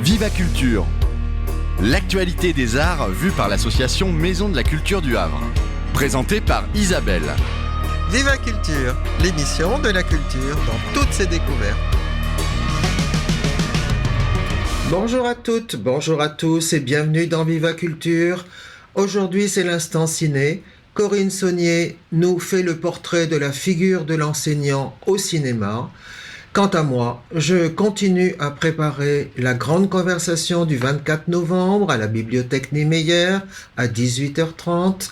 Viva Culture, l'actualité des arts vue par l'association Maison de la Culture du Havre. Présentée par Isabelle. Viva Culture, l'émission de la culture dans toutes ses découvertes. Bonjour à toutes, bonjour à tous et bienvenue dans Viva Culture. Aujourd'hui c'est l'instant ciné. Corinne Saunier nous fait le portrait de la figure de l'enseignant au cinéma. Quant à moi, je continue à préparer la grande conversation du 24 novembre à la bibliothèque Niemeyer à 18h30.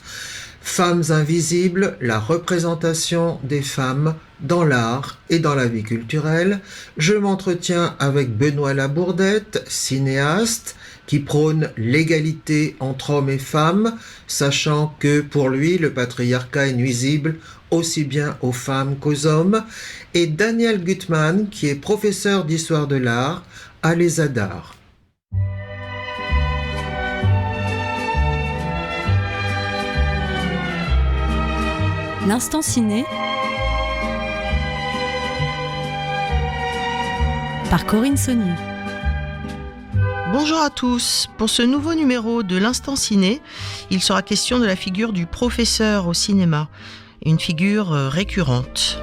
Femmes invisibles, la représentation des femmes dans l'art et dans la vie culturelle. Je m'entretiens avec Benoît Labourdette, cinéaste, qui prône l'égalité entre hommes et femmes, sachant que pour lui, le patriarcat est nuisible aussi bien aux femmes qu'aux hommes, et Daniel Gutmann, qui est professeur d'histoire de l'art à l'ESA d'Art. L'instant ciné par Corinne Saunier. Bonjour à tous. Pour ce nouveau numéro de l'Instant Ciné, il sera question de la figure du professeur au cinéma, une figure récurrente.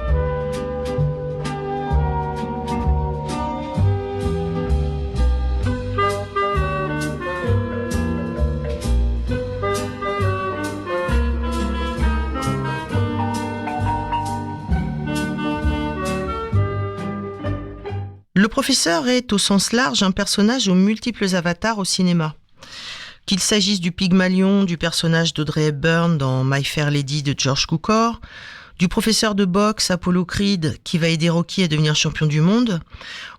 Le professeur est, au sens large, un personnage aux multiples avatars au cinéma. Qu'il s'agisse du Pygmalion du personnage d'Audrey Hepburn dans My Fair Lady de George Cukor, du professeur de boxe Apollo Creed qui va aider Rocky à devenir champion du monde,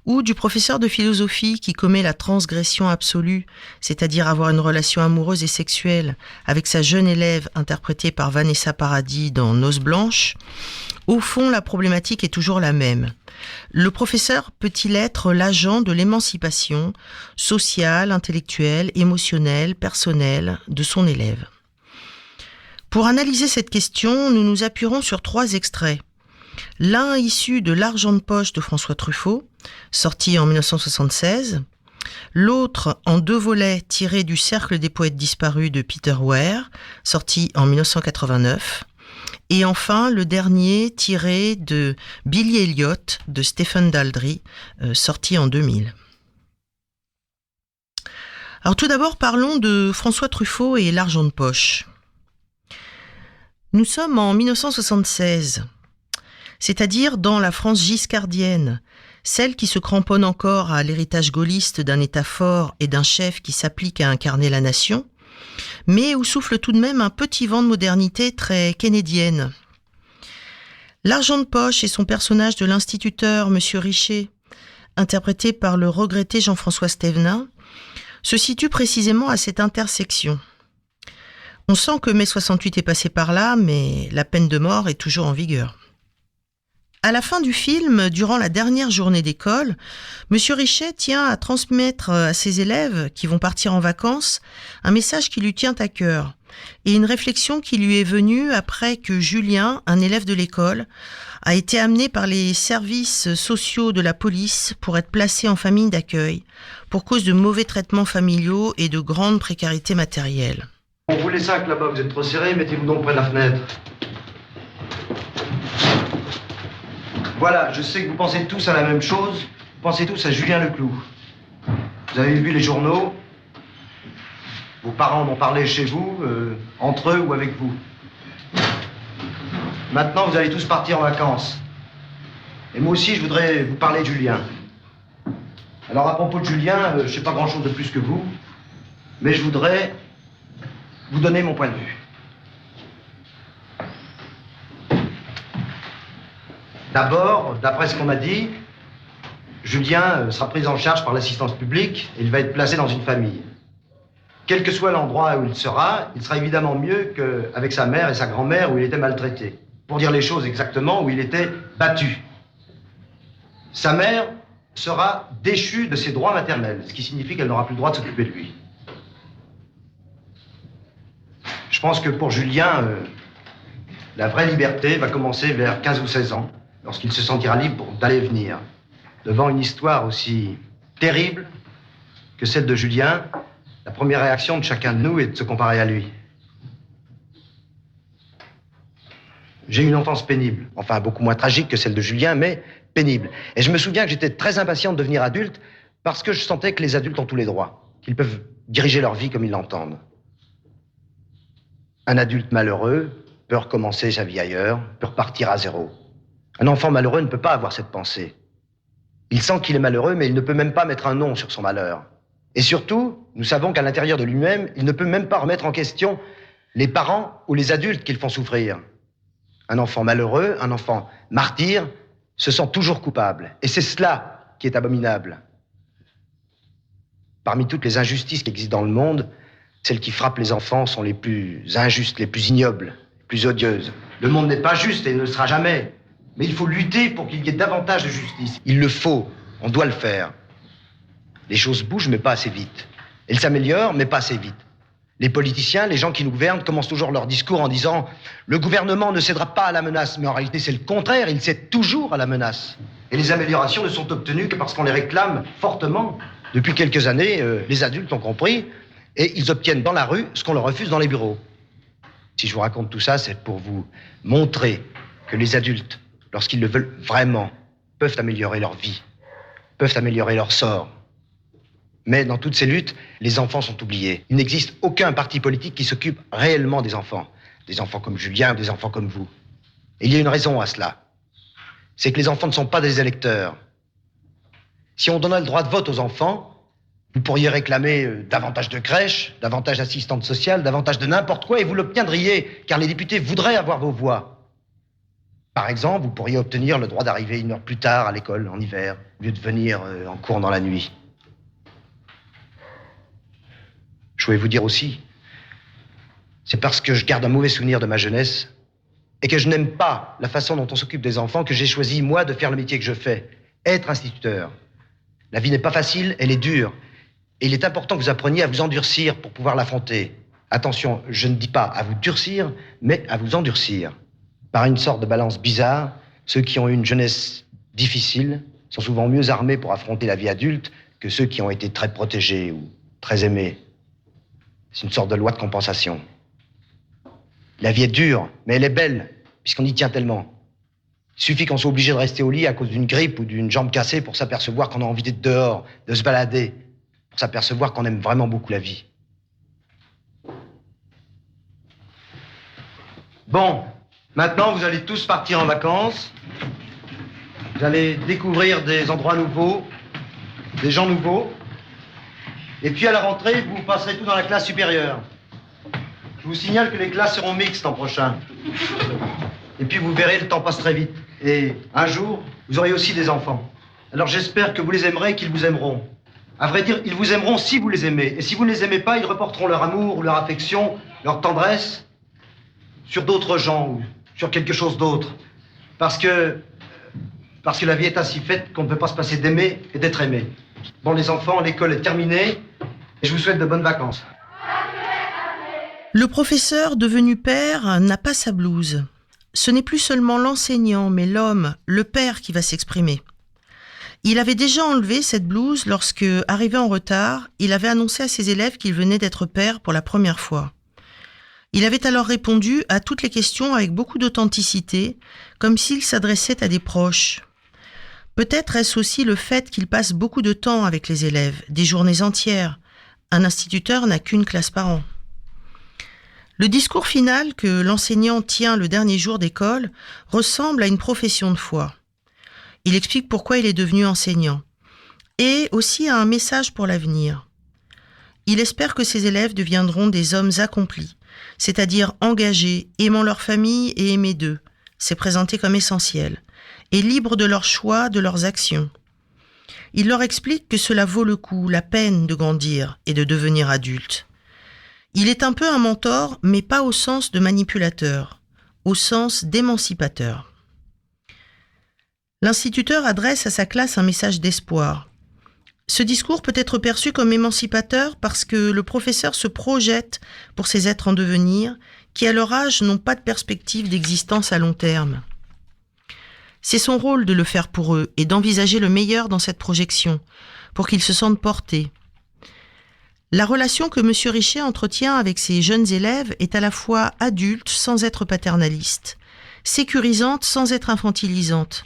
ou du professeur de philosophie qui commet la transgression absolue, c'est-à-dire avoir une relation amoureuse et sexuelle avec sa jeune élève interprétée par Vanessa Paradis dans Noces blanches. Au fond, la problématique est toujours la même. Le professeur peut-il être l'agent de l'émancipation sociale, intellectuelle, émotionnelle, personnelle de son élève ? Pour analyser cette question, nous nous appuierons sur 3 extraits. L'un issu de L'argent de poche de François Truffaut, sorti en 1976. L'autre en 2 volets tirés du Cercle des poètes disparus de Peter Ware, sorti en 1989. Et enfin, le dernier tiré de Billy Elliot de Stephen Daldry, sorti en 2000. Alors tout d'abord, parlons de François Truffaut et L'argent de poche. Nous sommes en 1976, c'est-à-dire dans la France giscardienne, celle qui se cramponne encore à l'héritage gaulliste d'un État fort et d'un chef qui s'applique à incarner la nation, mais où souffle tout de même un petit vent de modernité très kennedienne. L'argent de poche et son personnage de l'instituteur, Monsieur Richer, interprété par le regretté Jean-François Stévenin, se situent précisément à cette intersection. On sent que mai 68 est passé par là, mais la peine de mort est toujours en vigueur. À la fin du film, durant la dernière journée d'école, Monsieur Richet tient à transmettre à ses élèves qui vont partir en vacances un message qui lui tient à cœur et une réflexion qui lui est venue après que Julien, un élève de l'école, a été amené par les services sociaux de la police pour être placé en famille d'accueil pour cause de mauvais traitements familiaux et de grande précarité matérielle. Bon, vous les 5 là-bas, vous êtes trop serrés, mettez-vous donc près de la fenêtre. Voilà, je sais que vous pensez tous à la même chose. Vous pensez tous à Julien Leclou. Vous avez vu les journaux. Vos parents en ont parlé chez vous, entre eux ou avec vous. Maintenant, vous allez tous partir en vacances. Et moi aussi, je voudrais vous parler de Julien. Alors, à propos de Julien, je ne sais pas grand-chose de plus que vous, mais je voudrais vous donner mon point de vue. D'abord, d'après ce qu'on m'a dit, Julien sera pris en charge par l'assistance publique et il va être placé dans une famille. Quel que soit l'endroit où il sera évidemment mieux qu'avec sa mère et sa grand-mère où il était maltraité. Pour dire les choses exactement, où il était battu. Sa mère sera déchue de ses droits maternels, ce qui signifie qu'elle n'aura plus le droit de s'occuper de lui. Je pense que pour Julien, la vraie liberté va commencer vers 15 ou 16 ans. Lorsqu'il se sentira libre d'aller et venir, devant une histoire aussi terrible que celle de Julien, la première réaction de chacun de nous est de se comparer à lui. J'ai eu une enfance pénible, enfin beaucoup moins tragique que celle de Julien, mais pénible. Et je me souviens que j'étais très impatient de devenir adulte parce que je sentais que les adultes ont tous les droits, qu'ils peuvent diriger leur vie comme ils l'entendent. Un adulte malheureux peut recommencer sa vie ailleurs, peut repartir à zéro. Un enfant malheureux ne peut pas avoir cette pensée. Il sent qu'il est malheureux, mais il ne peut même pas mettre un nom sur son malheur. Et surtout, nous savons qu'à l'intérieur de lui-même, il ne peut même pas remettre en question les parents ou les adultes qui le font souffrir. Un enfant malheureux, un enfant martyr, se sent toujours coupable. Et c'est cela qui est abominable. Parmi toutes les injustices qui existent dans le monde, celles qui frappent les enfants sont les plus injustes, les plus ignobles, les plus odieuses. Le monde n'est pas juste et ne le sera jamais. Mais il faut lutter pour qu'il y ait davantage de justice. Il le faut, on doit le faire. Les choses bougent, mais pas assez vite. Elles s'améliorent, mais pas assez vite. Les politiciens, les gens qui nous gouvernent, commencent toujours leur discours en disant « Le gouvernement ne cédera pas à la menace ». Mais en réalité, c'est le contraire, il cède toujours à la menace. Et les améliorations ne sont obtenues que parce qu'on les réclame fortement. Depuis quelques années, les adultes ont compris et ils obtiennent dans la rue ce qu'on leur refuse dans les bureaux. Si je vous raconte tout ça, c'est pour vous montrer que les adultes, lorsqu'ils le veulent vraiment, peuvent améliorer leur vie, peuvent améliorer leur sort. Mais dans toutes ces luttes, les enfants sont oubliés. Il n'existe aucun parti politique qui s'occupe réellement des enfants comme Julien ou des enfants comme vous. Et il y a une raison à cela. C'est que les enfants ne sont pas des électeurs. Si on donnait le droit de vote aux enfants, vous pourriez réclamer davantage de crèches, davantage d'assistantes sociales, davantage de n'importe quoi, et vous l'obtiendriez, car les députés voudraient avoir vos voix. Par exemple, vous pourriez obtenir le droit d'arriver 1 heure plus tard à l'école en hiver, au lieu de venir en cours dans la nuit. Je voulais vous dire aussi, c'est parce que je garde un mauvais souvenir de ma jeunesse et que je n'aime pas la façon dont on s'occupe des enfants que j'ai choisi, moi, de faire le métier que je fais, être instituteur. La vie n'est pas facile, elle est dure. Et il est important que vous appreniez à vous endurcir pour pouvoir l'affronter. Attention, je ne dis pas à vous durcir, mais à vous endurcir. Par une sorte de balance bizarre, ceux qui ont eu une jeunesse difficile sont souvent mieux armés pour affronter la vie adulte que ceux qui ont été très protégés ou très aimés. C'est une sorte de loi de compensation. La vie est dure, mais elle est belle, puisqu'on y tient tellement. Il suffit qu'on soit obligé de rester au lit à cause d'une grippe ou d'une jambe cassée pour s'apercevoir qu'on a envie d'être dehors, de se balader, pour s'apercevoir qu'on aime vraiment beaucoup la vie. Bon, maintenant vous allez tous partir en vacances. Vous allez découvrir des endroits nouveaux, des gens nouveaux. Et puis à la rentrée, vous passerez tout dans la classe supérieure. Je vous signale que les classes seront mixtes l'an prochain. Et puis vous verrez, le temps passe très vite. Et un jour, vous aurez aussi des enfants. Alors j'espère que vous les aimerez et qu'ils vous aimeront. À vrai dire, ils vous aimeront si vous les aimez. Et si vous ne les aimez pas, ils reporteront leur amour, leur affection, leur tendresse sur d'autres gens ou sur quelque chose d'autre. Parce que la vie est ainsi faite qu'on ne peut pas se passer d'aimer et d'être aimé. Bon, les enfants, l'école est terminée et je vous souhaite de bonnes vacances. Le professeur devenu père n'a pas sa blouse. Ce n'est plus seulement l'enseignant, mais l'homme, le père qui va s'exprimer. Il avait déjà enlevé cette blouse lorsque, arrivé en retard, il avait annoncé à ses élèves qu'il venait d'être père pour la première fois. Il avait alors répondu à toutes les questions avec beaucoup d'authenticité, comme s'il s'adressait à des proches. Peut-être est-ce aussi le fait qu'il passe beaucoup de temps avec les élèves, des journées entières. Un instituteur n'a qu'une classe par an. Le discours final que l'enseignant tient le dernier jour d'école ressemble à une profession de foi. Il explique pourquoi il est devenu enseignant et aussi a un message pour l'avenir. Il espère que ses élèves deviendront des hommes accomplis, c'est-à-dire engagés, aimant leur famille et aimés d'eux. C'est présenté comme essentiel. Et libres de leurs choix, de leurs actions. Il leur explique que cela vaut le coup, la peine de grandir et de devenir adulte. Il est un peu un mentor, mais pas au sens de manipulateur, au sens d'émancipateur. L'instituteur adresse à sa classe un message d'espoir. Ce discours peut être perçu comme émancipateur parce que le professeur se projette pour ces êtres en devenir qui, à leur âge, n'ont pas de perspective d'existence à long terme. C'est son rôle de le faire pour eux et d'envisager le meilleur dans cette projection, pour qu'ils se sentent portés. La relation que M. Richet entretient avec ses jeunes élèves est à la fois adulte sans être paternaliste, sécurisante sans être infantilisante.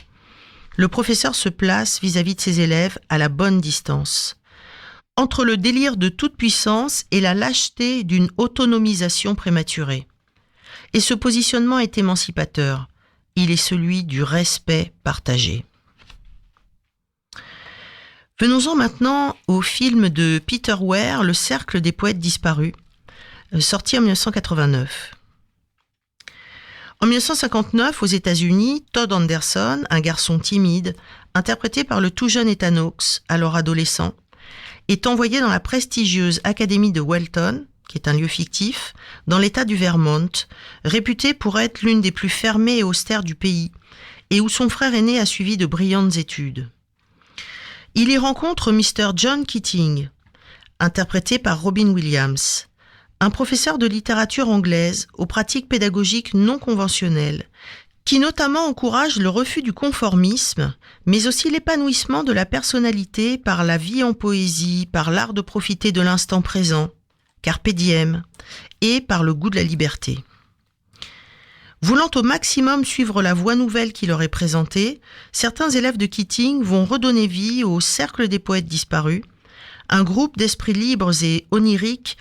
Le professeur se place vis-à-vis de ses élèves à la bonne distance, entre le délire de toute puissance et la lâcheté d'une autonomisation prématurée. Et ce positionnement est émancipateur. Il est celui du respect partagé. Venons-en maintenant au film de Peter Weir, Le Cercle des poètes disparus, sorti en 1989. En 1959, aux États-Unis, Todd Anderson, un garçon timide, interprété par le tout jeune Ethan Hawke, alors adolescent, est envoyé dans la prestigieuse Académie de Welton, qui est un lieu fictif, dans l'État du Vermont, réputé pour être l'une des plus fermées et austères du pays, et où son frère aîné a suivi de brillantes études. Il y rencontre Mr. John Keating, interprété par Robin Williams, un professeur de littérature anglaise aux pratiques pédagogiques non conventionnelles, qui notamment encourage le refus du conformisme, mais aussi l'épanouissement de la personnalité par la vie en poésie, par l'art de profiter de l'instant présent, carpe diem, et par le goût de la liberté. Voulant au maximum suivre la voie nouvelle qui leur est présentée, certains élèves de Keating vont redonner vie au Cercle des poètes disparus, un groupe d'esprits libres et oniriques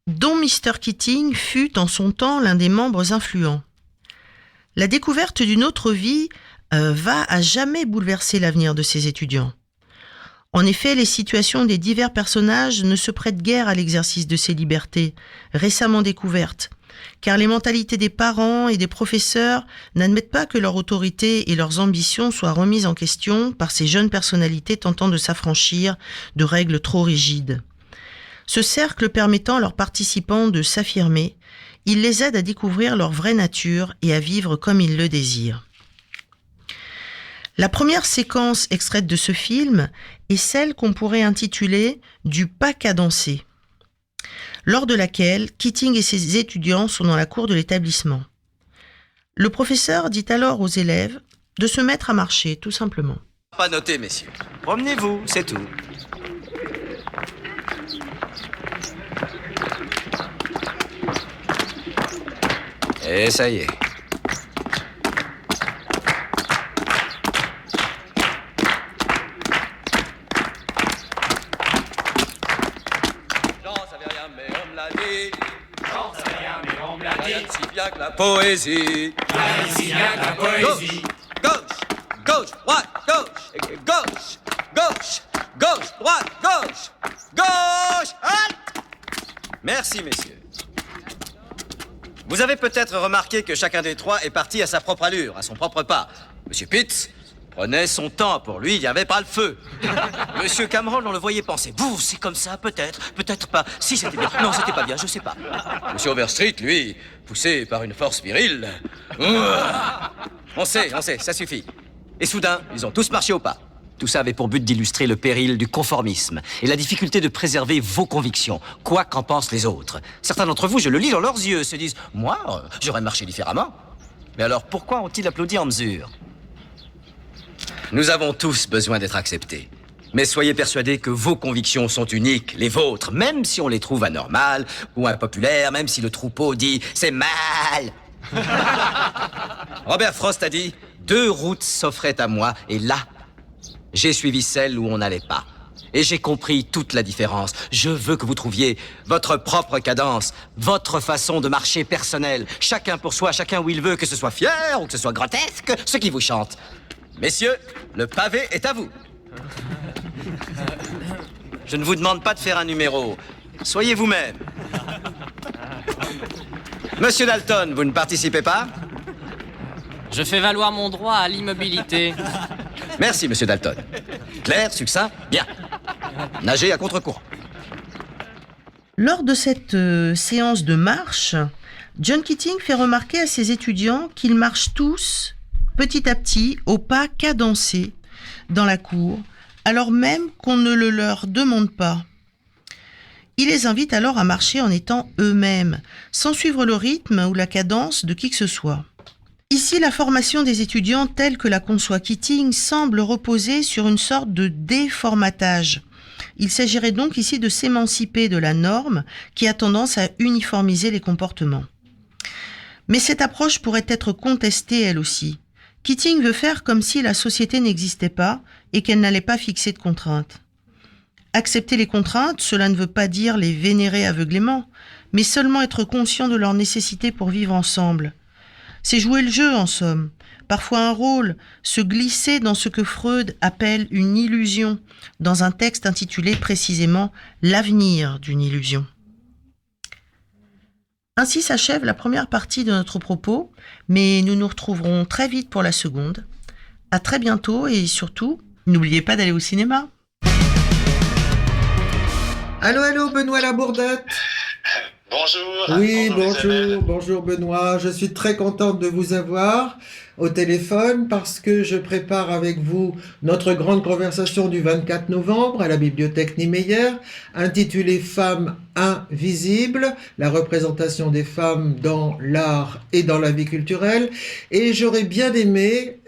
dont Mr. Keating fut en son temps l'un des membres influents. La découverte d'une autre vie va à jamais bouleverser l'avenir de ces étudiants. En effet, les situations des divers personnages ne se prêtent guère à l'exercice de ces libertés, récemment découvertes, car les mentalités des parents et des professeurs n'admettent pas que leur autorité et leurs ambitions soient remises en question par ces jeunes personnalités tentant de s'affranchir de règles trop rigides. Ce cercle permettant à leurs participants de s'affirmer, il les aide à découvrir leur vraie nature et à vivre comme ils le désirent. La première séquence extraite de ce film est celle qu'on pourrait intituler « Du pas cadencé », lors de laquelle Keating et ses étudiants sont dans la cour de l'établissement. Le professeur dit alors aux élèves de se mettre à marcher, tout simplement. Pas noté, messieurs. Promenez-vous, c'est tout. Et ça y est. Bien que la poésie. Rien si bien que la poésie. Gauche, gauche, droite, gauche, gauche, gauche, gauche, droite, gauche, gauche, halte. Merci, messieurs. Vous avez peut-être remarqué que chacun des trois est parti à sa propre allure, à son propre pas. Monsieur Pitts prenait son temps, pour lui, il n'y avait pas le feu. Monsieur Cameron, on le voyait penser. Bouh, c'est comme ça, peut-être, peut-être pas. Si, c'était bien. Non, c'était pas bien, je sais pas. Monsieur Overstreet, lui, poussé par une force virile. On sait, ça suffit. Et soudain, ils ont tous marché au pas. Tout ça avait pour but d'illustrer le péril du conformisme et la difficulté de préserver vos convictions, quoi qu'en pensent les autres. Certains d'entre vous, je le lis dans leurs yeux, se disent « Moi, j'aurais marché différemment. » Mais alors, pourquoi ont-ils applaudi en mesure ? Nous avons tous besoin d'être acceptés. Mais soyez persuadés que vos convictions sont uniques, les vôtres, même si on les trouve anormales ou impopulaires, même si le troupeau dit « c'est mal ». Robert Frost a dit « 2 routes s'offraient à moi et là, j'ai suivi celle où on n'allait pas. Et j'ai compris toute la différence. Je veux que vous trouviez votre propre cadence, votre façon de marcher personnelle. Chacun pour soi, chacun où il veut, que ce soit fier ou que ce soit grotesque, ce qui vous chante. Messieurs, le pavé est à vous. Je ne vous demande pas de faire un numéro. Soyez vous-même. Monsieur Dalton, vous ne participez pas ? Je fais valoir mon droit à l'immobilité. Merci, monsieur Dalton. Clair, succinct, bien. Nager à contre-courant. Lors de cette séance de marche, John Keating fait remarquer à ses étudiants qu'ils marchent tous, petit à petit, au pas cadencé, dans la cour, alors même qu'on ne le leur demande pas. Il les invite alors à marcher en étant eux-mêmes, sans suivre le rythme ou la cadence de qui que ce soit. Ici, la formation des étudiants telle que la conçoit Keating semble reposer sur une sorte de déformatage, Il s'agirait donc ici de s'émanciper de la norme qui a tendance à uniformiser les comportements. Mais cette approche pourrait être contestée elle aussi. Keating veut faire comme si la société n'existait pas et qu'elle n'allait pas fixer de contraintes. Accepter les contraintes, cela ne veut pas dire les vénérer aveuglément, mais seulement être conscient de leur nécessité pour vivre ensemble. C'est jouer le jeu, en somme, parfois un rôle, se glisser dans ce que Freud appelle une illusion, dans un texte intitulé précisément « L'avenir d'une illusion ». Ainsi s'achève la première partie de notre propos, mais nous nous retrouverons très vite pour la seconde. À très bientôt et surtout, n'oubliez pas d'aller au cinéma. Allô, Benoît Labourdette. Bonjour. Oui, Isabelle. bonjour Benoît. Je suis très contente de vous avoir au téléphone parce que je prépare avec vous notre grande conversation du 24 novembre à la bibliothèque Niemeyer, intitulée Femmes invisibles, la représentation des femmes dans l'art et dans la vie culturelle. Et j'aurais bien aimé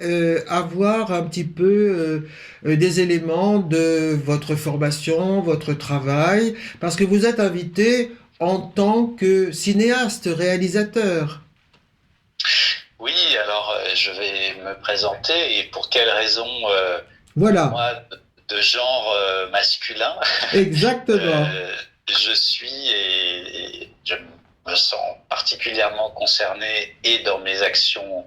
avoir un petit peu des éléments de votre formation, votre travail, parce que vous êtes invité en tant que cinéaste, réalisateur. Oui, alors je vais me présenter et pour quelle raison Voilà, moi, de genre masculin, exactement. je suis et je me sens particulièrement concerné et dans mes actions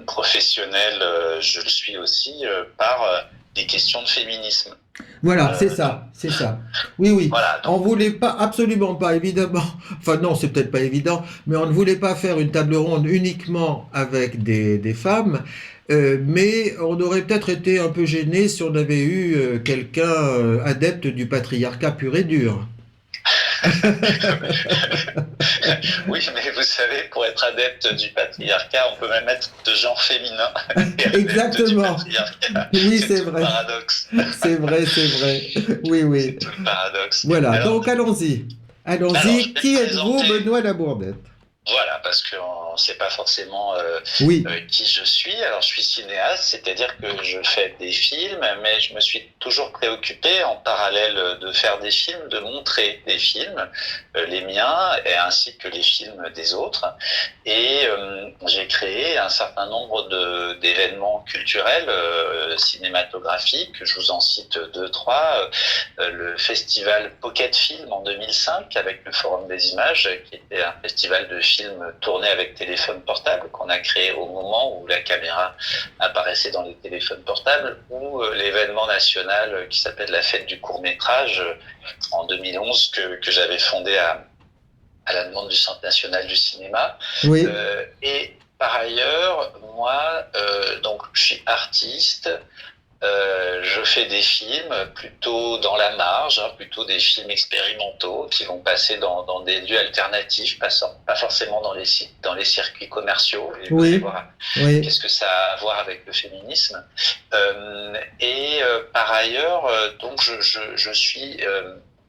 professionnelles, je le suis aussi par des questions de féminisme. Voilà, c'est ça. Oui. Voilà, On voulait pas, absolument pas, évidemment. Enfin non, c'est peut-être pas évident, mais on ne voulait pas faire une table ronde uniquement avec des femmes. Mais on aurait peut-être été un peu gêné si on avait eu quelqu'un adepte du patriarcat pur et dur. Oui, mais vous savez, pour être adepte du patriarcat, on peut même être de genre féminin. Exactement. Oui, c'est vrai. Le paradoxe. C'est vrai. Oui. C'est tout le paradoxe. Voilà, Alors, donc allons-y. Alors, je vais Qui te êtes-vous, présenter. Benoît Labourdette? Voilà, parce qu'on ne sait pas forcément Oui, qui je suis. Alors, je suis cinéaste, c'est-à-dire que je fais des films, mais je me suis toujours préoccupé, en parallèle de faire des films, de montrer des films, les miens, et ainsi que les films des autres. Et j'ai créé un certain nombre d'événements culturels, cinématographiques. Je vous en cite 2-3. Le festival Pocket Film en 2005, avec le Forum des Images, qui était un festival de films tournés avec téléphone portable qu'on a créé au moment où la caméra apparaissait dans les téléphones portables, ou l'événement national qui s'appelle la fête du court-métrage en 2011 que j'avais fondé à la demande du Centre national du cinéma. oui. Et par ailleurs, moi, donc je suis artiste. Je fais des films plutôt dans la marge, plutôt des films expérimentaux qui vont passer dans des lieux alternatifs, pas forcément dans les circuits commerciaux. Et vous allez voir Oui. qu'est-ce que ça a à voir avec le féminisme. Par ailleurs, donc je suis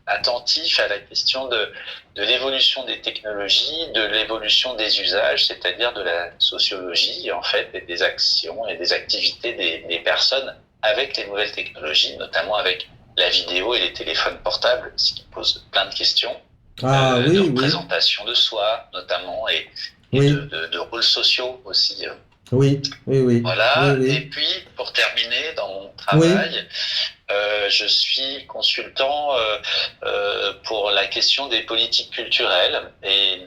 attentif à la question de l'évolution des technologies, de l'évolution des usages, c'est-à-dire de la sociologie en fait, et des actions et des activités des personnes avec les nouvelles technologies, notamment avec la vidéo et les téléphones portables, ce qui pose plein de questions de représentation de soi, notamment, et de rôles sociaux aussi. Oui. Voilà. Oui. Et puis, pour terminer, dans mon travail, je suis consultant pour la question des politiques culturelles et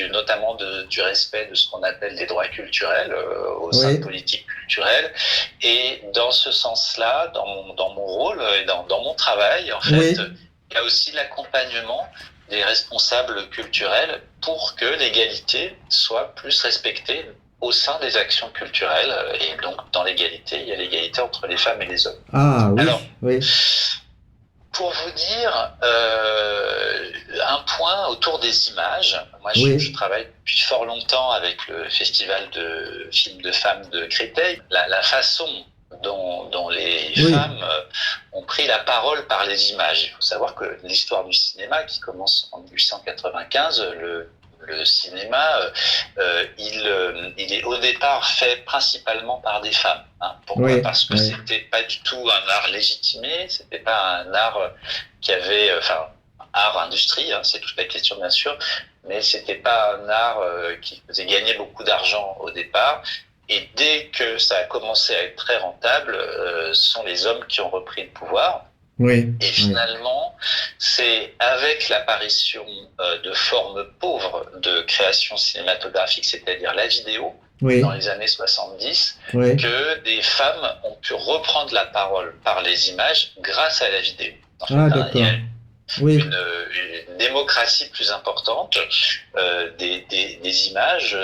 notamment du respect de ce qu'on appelle les droits culturels au sein de politiques culturelles. Et dans ce sens-là, dans mon rôle et dans mon travail, en fait, il y a aussi l'accompagnement des responsables culturels pour que l'égalité soit plus respectée au sein des actions culturelles. Et donc, dans l'égalité, il y a l'égalité entre les femmes et les hommes. Ah oui. Alors, oui. pour vous dire un point autour des images, moi je travaille depuis fort longtemps avec le festival de films de femmes de Créteil. La façon dont les femmes ont pris la parole par les images. Il faut savoir que l'histoire du cinéma, qui commence en 1895, le le cinéma, il est au départ fait principalement par des femmes. Hein. Pourquoi ? Parce que c'était pas du tout un art légitimé, c'était pas un art qui avait, art industrie, hein, c'est toute la question bien sûr, mais c'était pas un art qui faisait gagner beaucoup d'argent au départ. Et dès que ça a commencé à être très rentable, ce sont les hommes qui ont repris le pouvoir. Et finalement, c'est avec l'apparition de formes pauvres de création cinématographique, c'est-à-dire la vidéo, dans les années 70, que des femmes ont pu reprendre la parole par les images grâce à la vidéo. En fait, il y a une démocratie plus importante des images,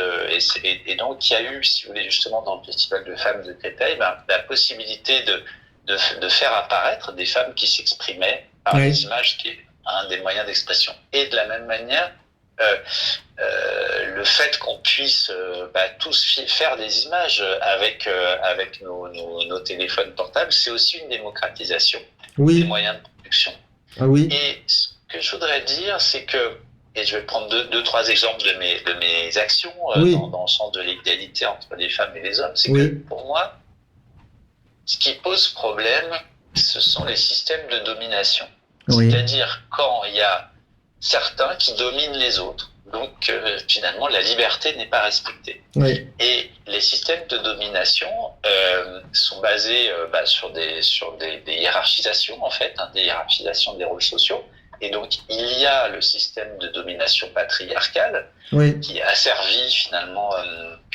et donc il y a eu, si vous voulez, justement dans le Festival de femmes de Créteil, la possibilité de faire apparaître des femmes qui s'exprimaient par les images, qui est un des moyens d'expression. Et de la même manière, le fait qu'on puisse tous faire des images avec nos téléphones portables, c'est aussi une démocratisation des moyens de production. Et ce que je voudrais dire, c'est que, et je vais prendre deux, trois exemples de mes actions dans le sens de l'égalité entre les femmes et les hommes, c'est que pour moi, ce qui pose problème, ce sont les systèmes de domination. C'est-à-dire quand il y a certains qui dominent les autres. Donc finalement, la liberté n'est pas respectée. Et les systèmes de domination sont basés sur des hiérarchisations, en fait, des hiérarchisations des rôles sociaux. Et donc, il y a le système de domination patriarcale qui asservit finalement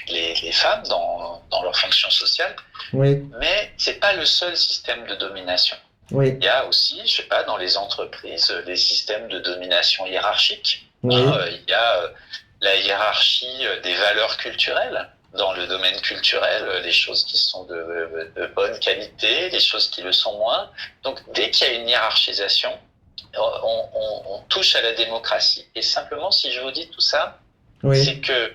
les femmes dans leur fonction sociale. Mais c'est pas le seul système de domination. Il y a aussi, je sais pas, dans les entreprises, des systèmes de domination hiérarchique. Il y a la hiérarchie des valeurs culturelles. Dans le domaine culturel, les choses qui sont de bonne qualité, les choses qui le sont moins. Donc, dès qu'il y a une hiérarchisation, on touche à la démocratie. Et simplement, si je vous dis tout ça, c'est que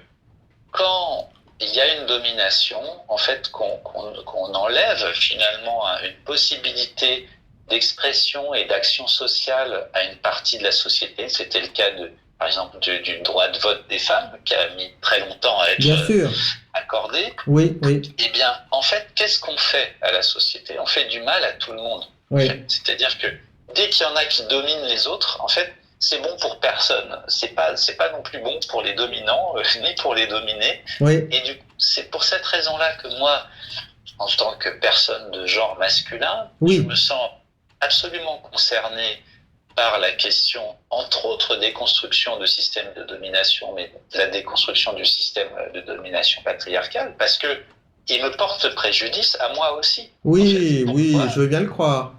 quand il y a une domination, en fait, qu'on enlève finalement une possibilité d'expression et d'action sociale à une partie de la société, c'était le cas par exemple, du droit de vote des femmes, qui a mis très longtemps à être accordé. Eh bien, en fait, qu'est-ce qu'on fait à la société ? On fait du mal à tout le monde. En fait. C'est-à-dire que dès qu'il y en a qui dominent les autres, en fait, c'est bon pour personne. C'est pas non plus bon pour les dominants, ni pour les dominés. Et du coup, c'est pour cette raison-là que moi, en tant que personne de genre masculin, je me sens absolument concerné par la question, entre autres, déconstruction de systèmes de domination, mais la déconstruction du système de domination patriarcale, parce que il me porte préjudice à moi aussi. Je veux bien le croire.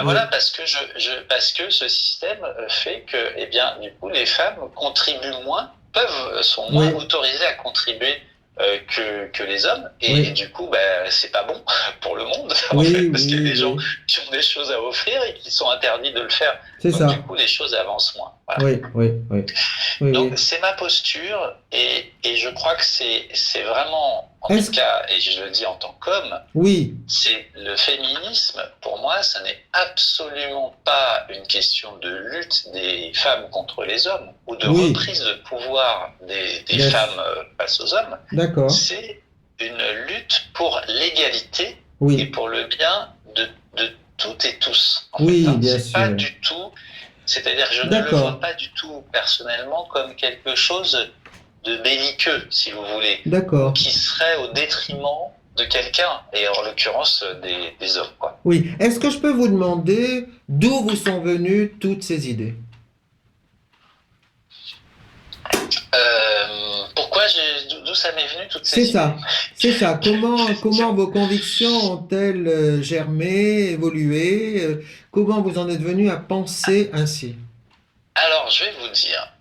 Voilà, parce que ce système fait que, eh bien, du coup, les femmes contribuent moins, sont moins autorisées à contribuer que les hommes, et du coup, c'est pas bon pour le monde, en fait, parce qu'il y a des gens qui ont des choses à offrir et qui sont interdits de le faire. Donc, du coup, les choses avancent moins. Voilà. Donc, c'est ma posture, et je crois que c'est vraiment, en tout cas, et je le dis en tant qu'homme, c'est le féminisme, pour moi, ça n'est absolument pas une question de lutte des femmes contre les hommes, ou de reprise de pouvoir des femmes face aux hommes. C'est une lutte pour l'égalité et pour le bien de toutes et tous. En fait, c'est pas du tout, c'est-à-dire que je ne le vois pas du tout personnellement comme quelque chose de belliqueux, si vous voulez, qui serait au détriment de quelqu'un, et en l'occurrence des hommes. Est-ce que je peux vous demander d'où vous sont venues toutes ces idées ? D'où ça m'est venu toutes ces idées ? C'est ça. Comment vos convictions ont-elles germé, évolué ? Comment vous en êtes venu à penser ainsi ? Alors, je vais vous dire,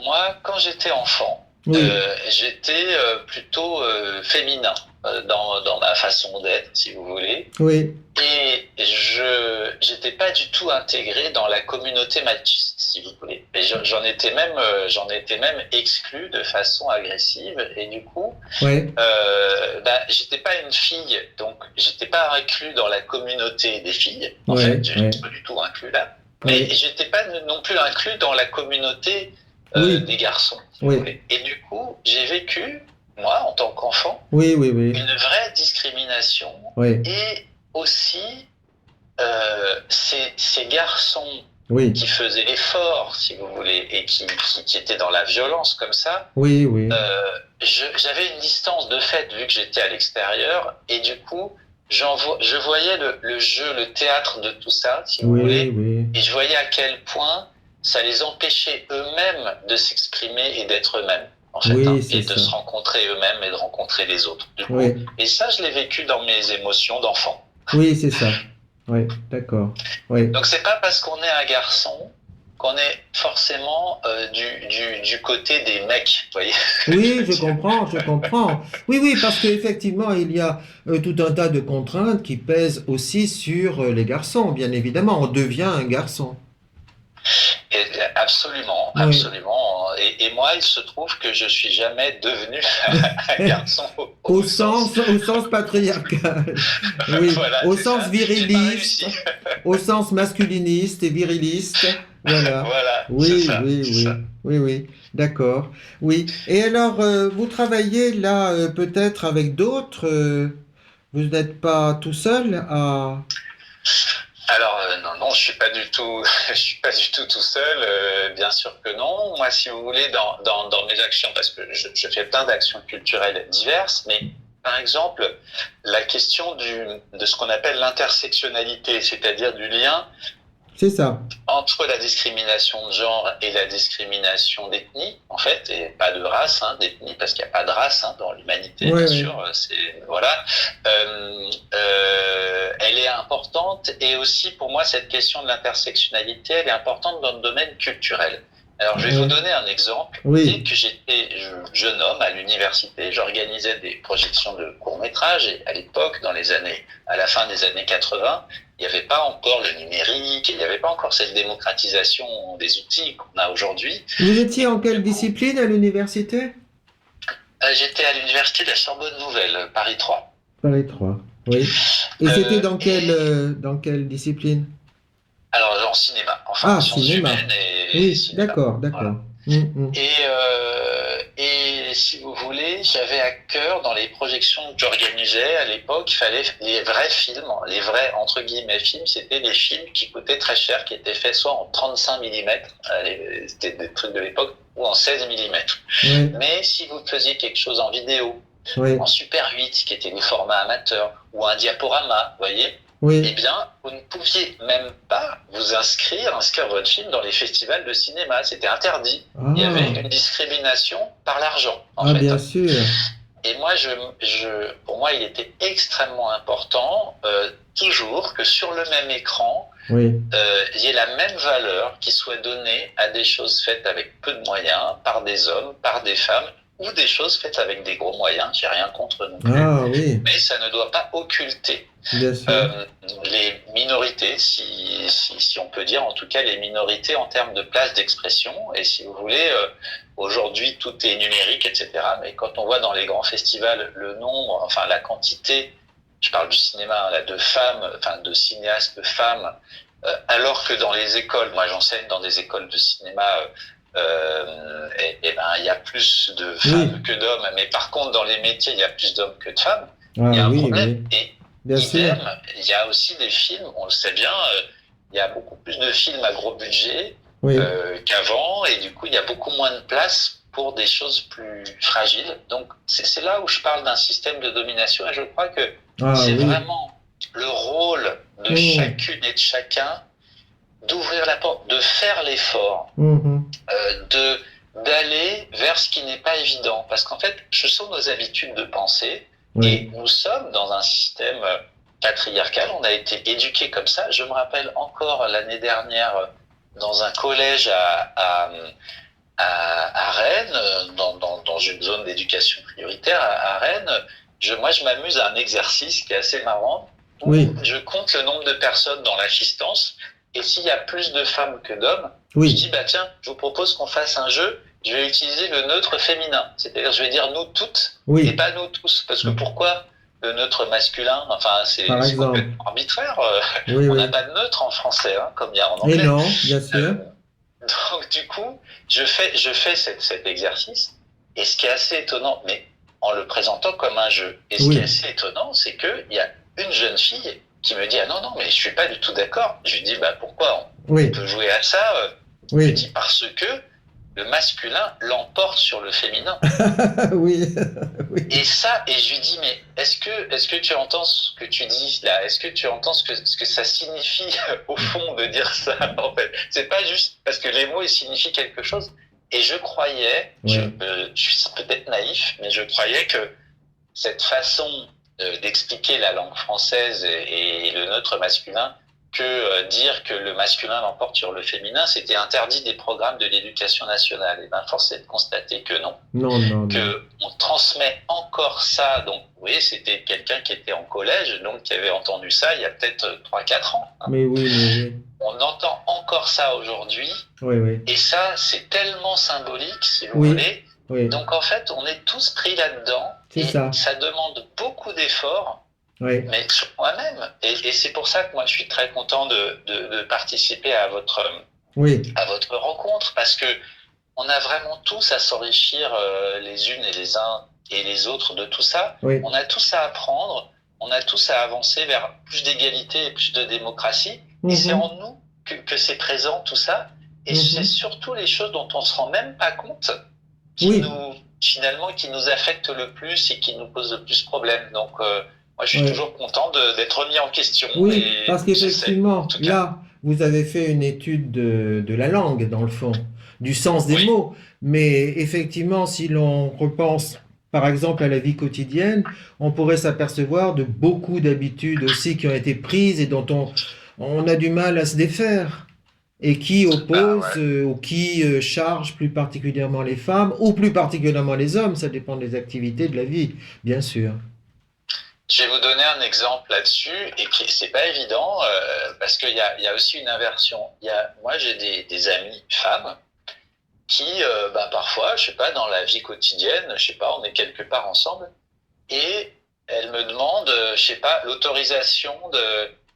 moi, quand j'étais enfant, j'étais plutôt féminin dans ma façon d'être, si vous voulez. Et j'étais pas du tout intégré dans la communauté machiste, si vous voulez. Et j'en étais même exclu de façon agressive. Et du coup, j'étais pas une fille, donc j'étais pas inclus dans la communauté des filles. En fait, j'étais pas du tout inclus là. Mais j'étais pas non plus inclus dans la communauté Oui. des garçons, si vous Oui. voulez. Et du coup, j'ai vécu, moi, en tant qu'enfant, Oui, oui, oui. une vraie discrimination Oui, et aussi ces garçons oui, qui faisaient l'effort, si vous voulez, et qui étaient dans la violence comme ça, oui, oui. j'avais une distance de fait vu que j'étais à l'extérieur et du coup, je voyais le jeu, le théâtre de tout ça, si vous Oui, voulez, oui. et je voyais à quel point ça les empêchait eux-mêmes de s'exprimer et d'être eux-mêmes, en fait, Oui, hein, c'est et de ça. se rencontrer eux-mêmes et de rencontrer les autres. Du coup, Oui, et ça, je l'ai vécu dans mes émotions d'enfant. oui, c'est ça. Oui, d'accord. Oui, Donc c'est pas parce qu'on est un garçon qu'on est forcément du côté des mecs, vous voyez. oui, je comprends, je comprends. Oui, oui, parce qu'effectivement, il y a tout un tas de contraintes qui pèsent aussi sur les garçons, bien évidemment. On devient un garçon. Et absolument, Oui. absolument. Et moi, il se trouve que je suis jamais devenu un garçon Au sens patriarcal. Oui, Voilà, au c'est sens ça. J'ai pas viriliste, réussi. au sens masculiniste et viriliste. Voilà. Voilà, c'est Oui, ça. oui, c'est oui, ça. oui, oui, d'accord. Oui. Et alors, vous travaillez là peut-être avec d'autres. Vous n'êtes pas tout seul à. Alors non, non, je suis pas du tout, je suis pas du tout seul. Bien sûr que non. Moi, si vous voulez, dans mes actions, parce que je fais plein d'actions culturelles diverses, mais par exemple, la question de ce qu'on appelle l'intersectionnalité, c'est-à-dire du lien C'est ça. entre la discrimination de genre et la discrimination d'ethnie, en fait, et pas de race, hein, d'ethnie, parce qu'il n'y a pas de race hein, dans l'humanité, Ouais, bien ouais. sûr. Voilà. Elle est importante, et aussi pour moi, cette question de l'intersectionnalité, elle est importante dans le domaine culturel. Alors, je vais Ouais. vous donner un exemple. Oui. Dès que j'étais jeune homme à l'université, j'organisais des projections de courts-métrages, et à l'époque, à la fin des années 80, il n'y avait pas encore le numérique, il n'y avait pas encore cette démocratisation des outils qu'on a aujourd'hui. Vous étiez en quelle discipline à l'université? J'étais à l'université de la Sorbonne Nouvelle, Paris 3. Paris 3. Oui. Et c'était dans et- dans quelle discipline? Alors, en cinéma, enfin, Ah, sciences cinéma. humaines et Oui, cinéma. d'accord, Voilà. d'accord. Et si vous voulez, j'avais à cœur, dans les projections que j'organisais à l'époque, il fallait les vrais films, les vrais entre guillemets films, c'était des films qui coûtaient très cher, qui étaient faits soit en 35 mm, c'était des trucs de l'époque, ou en 16 mm. Oui, Mais si vous faisiez quelque chose en vidéo, oui, en Super 8, qui était des formats amateurs, ou un diaporama, vous voyez, eh oui. bien, vous ne pouviez même pas vous inscrire votre film dans les festivals de cinéma. C'était interdit. Il y avait une discrimination par l'argent, en Ah, fait. bien sûr. Et moi, pour moi, il était extrêmement important, toujours, que sur le même écran, Oui, il y ait la même valeur qui soit donnée à des choses faites avec peu de moyens, par des hommes, par des femmes, ou des choses faites avec des gros moyens. J'ai rien contre non plus. ah oui, Mais ça ne doit pas occulter bien sûr. les minorités, si on peut dire, en tout cas les minorités en termes de place d'expression. Et si vous voulez, aujourd'hui tout est numérique, etc. Mais quand on voit dans les grands festivals le nombre, enfin la quantité, je parle du cinéma, là, de femmes, enfin de cinéastes femmes, alors que dans les écoles, moi j'enseigne dans des écoles de cinéma, et ben il y a plus de femmes que d'hommes, mais par contre dans les métiers il y a plus d'hommes que de femmes. Il y a Ah un oui, problème. oui, Et bien sûr. idem, il y a aussi des films, on le sait bien, il y a beaucoup plus de films à gros budget Oui, qu'avant, et du coup, il y a beaucoup moins de place pour des choses plus fragiles. Donc, c'est là où je parle d'un système de domination, et je crois que ah c'est oui, vraiment le rôle de chacune et de chacun d'ouvrir la porte, de faire l'effort, Mhm. d'aller vers ce qui n'est pas évident. Parce qu'en fait, ce sont nos habitudes de pensée. Oui, Et nous sommes dans un système patriarcal, on a été éduqués comme ça. Je me rappelle encore l'année dernière dans un collège à Rennes, dans une zone d'éducation prioritaire à Rennes. Moi, je m'amuse à un exercice qui est assez marrant. Où Oui. Je compte le nombre de personnes dans l'assistance, et s'il y a plus de femmes que d'hommes, je oui, dis, bah tiens, je vous propose qu'on fasse un jeu. Je vais utiliser le neutre féminin. C'est-à-dire, je vais dire nous toutes et oui, pas nous tous. Parce que pourquoi le neutre masculin? Enfin, c'est par exemple. complètement arbitraire. Oui, On n'a oui. pas de neutre en français, hein, comme il y a en Et anglais. non, bien sûr. Donc, du coup, je fais cet exercice, et ce qui est assez étonnant, mais en le présentant comme un jeu, et ce qui est assez étonnant, c'est qu'il y a une jeune fille qui me dit « Ah non, mais je suis pas du tout d'accord ». Je lui dis « Pourquoi on peut jouer à ça ?» Je lui dis « Parce que le masculin l'emporte sur le féminin. » Oui. Et je lui dis « Mais est-ce que tu entends ce que tu dis là ? Est-ce que tu entends ce que ça signifie au fond de dire ça, en fait ? C'est pas juste parce que les mots, ils signifient quelque chose. » Et je croyais, je suis peut-être naïf, mais je croyais que cette façon d'expliquer la langue française et le neutre masculin, que dire que le masculin l'emporte sur le féminin, c'était interdit des programmes de l'éducation nationale. Et force est de constater que non. Non. On transmet encore ça. Donc, vous voyez, c'était quelqu'un qui était en collège, donc qui avait entendu ça il y a peut-être 3-4 ans. Mais oui. On entend encore ça aujourd'hui. Oui. Et ça, c'est tellement symbolique, si vous voulez. Oui. Donc, en fait, on est tous pris là-dedans. Ça demande beaucoup d'efforts. Mais sur moi-même. Et c'est pour ça que moi, je suis très content de participer à votre rencontre, parce que on a vraiment tous à s'enrichir les unes et les uns et les autres de tout ça. On a tous à apprendre, on a tous à avancer vers plus d'égalité et plus de démocratie. Et c'est en nous que c'est présent, tout ça. Et c'est surtout les choses dont on se rend même pas compte qui nous affectent le plus et qui nous posent le plus problème. Donc, moi, je suis toujours content d'être remis en question. Oui, parce qu'effectivement, là, vous avez fait une étude de la langue, dans le fond, du sens des mots. Mais effectivement, si l'on repense, par exemple, à la vie quotidienne, on pourrait s'apercevoir de beaucoup d'habitudes aussi qui ont été prises et dont on a du mal à se défaire. Et qui opposent ou qui chargent plus particulièrement les femmes ou plus particulièrement les hommes. Ça dépend des activités de la vie, bien sûr. Je vais vous donner un exemple là-dessus, et c'est pas évident, parce qu'il y a aussi une inversion. Moi, j'ai des amies femmes qui, parfois, je sais pas, dans la vie quotidienne, je sais pas, on est quelque part ensemble, et elles me demandent, je sais pas, l'autorisation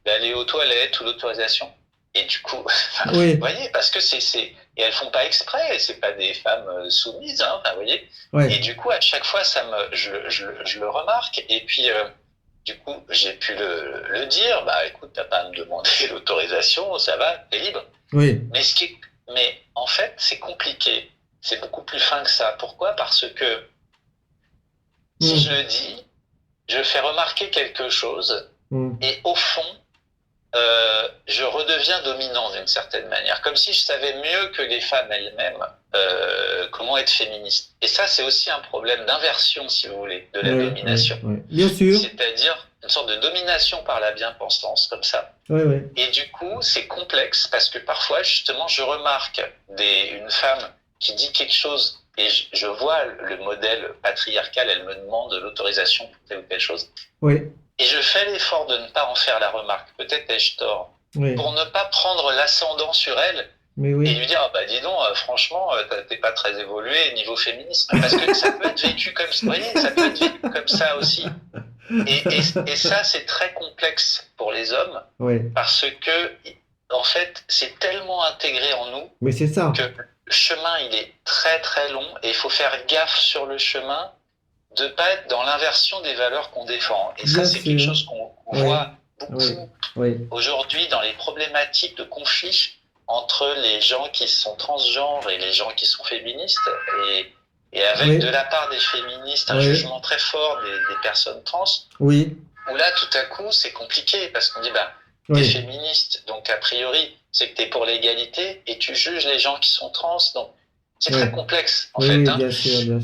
d'aller aux toilettes ou l'autorisation. Et du coup, vous voyez, parce que et elles font pas exprès, c'est pas des femmes soumises, hein, vous voyez. Et du coup, à chaque fois, je le remarque, et puis, du coup, j'ai pu le dire, écoute, t'as pas à me demander l'autorisation, ça va, t'es libre. Mais en fait, c'est compliqué, c'est beaucoup plus fin que ça. Pourquoi ? Parce que si je le dis, je fais remarquer quelque chose, et au fond, je redeviens dominant d'une certaine manière, comme si je savais mieux que les femmes elles-mêmes comment être féministe. Et ça, c'est aussi un problème d'inversion, si vous voulez, de la domination. Bien sûr. C'est-à-dire une sorte de domination par la bien-pensance, comme ça. Et du coup, c'est complexe, parce que parfois, justement, je remarque une femme qui dit quelque chose, et je vois le modèle patriarcal, elle me demande l'autorisation pour telle ou telle chose. Et je fais l'effort de ne pas en faire la remarque, peut-être ai-je tort, pour ne pas prendre l'ascendant sur elle et lui dire dis donc, franchement, t'es pas très évolué niveau féminisme, parce que ça peut être vécu comme ça, vous voyez, ça peut être vécu comme ça aussi. Et ça, c'est très complexe pour les hommes, parce que, en fait, c'est tellement intégré en nous que le chemin, il est très très long, et il faut faire gaffe sur le chemin de ne pas être dans l'inversion des valeurs qu'on défend. Et ça, c'est quelque chose qu'on voit beaucoup aujourd'hui dans les problématiques de conflit entre les gens qui sont transgenres et les gens qui sont féministes, et avec de la part des féministes un jugement très fort des personnes trans, où là, tout à coup, c'est compliqué, parce qu'on dit, t'es féministe, donc a priori, c'est que t'es pour l'égalité, et tu juges les gens qui sont trans, donc c'est très complexe, en fait. Bien sûr.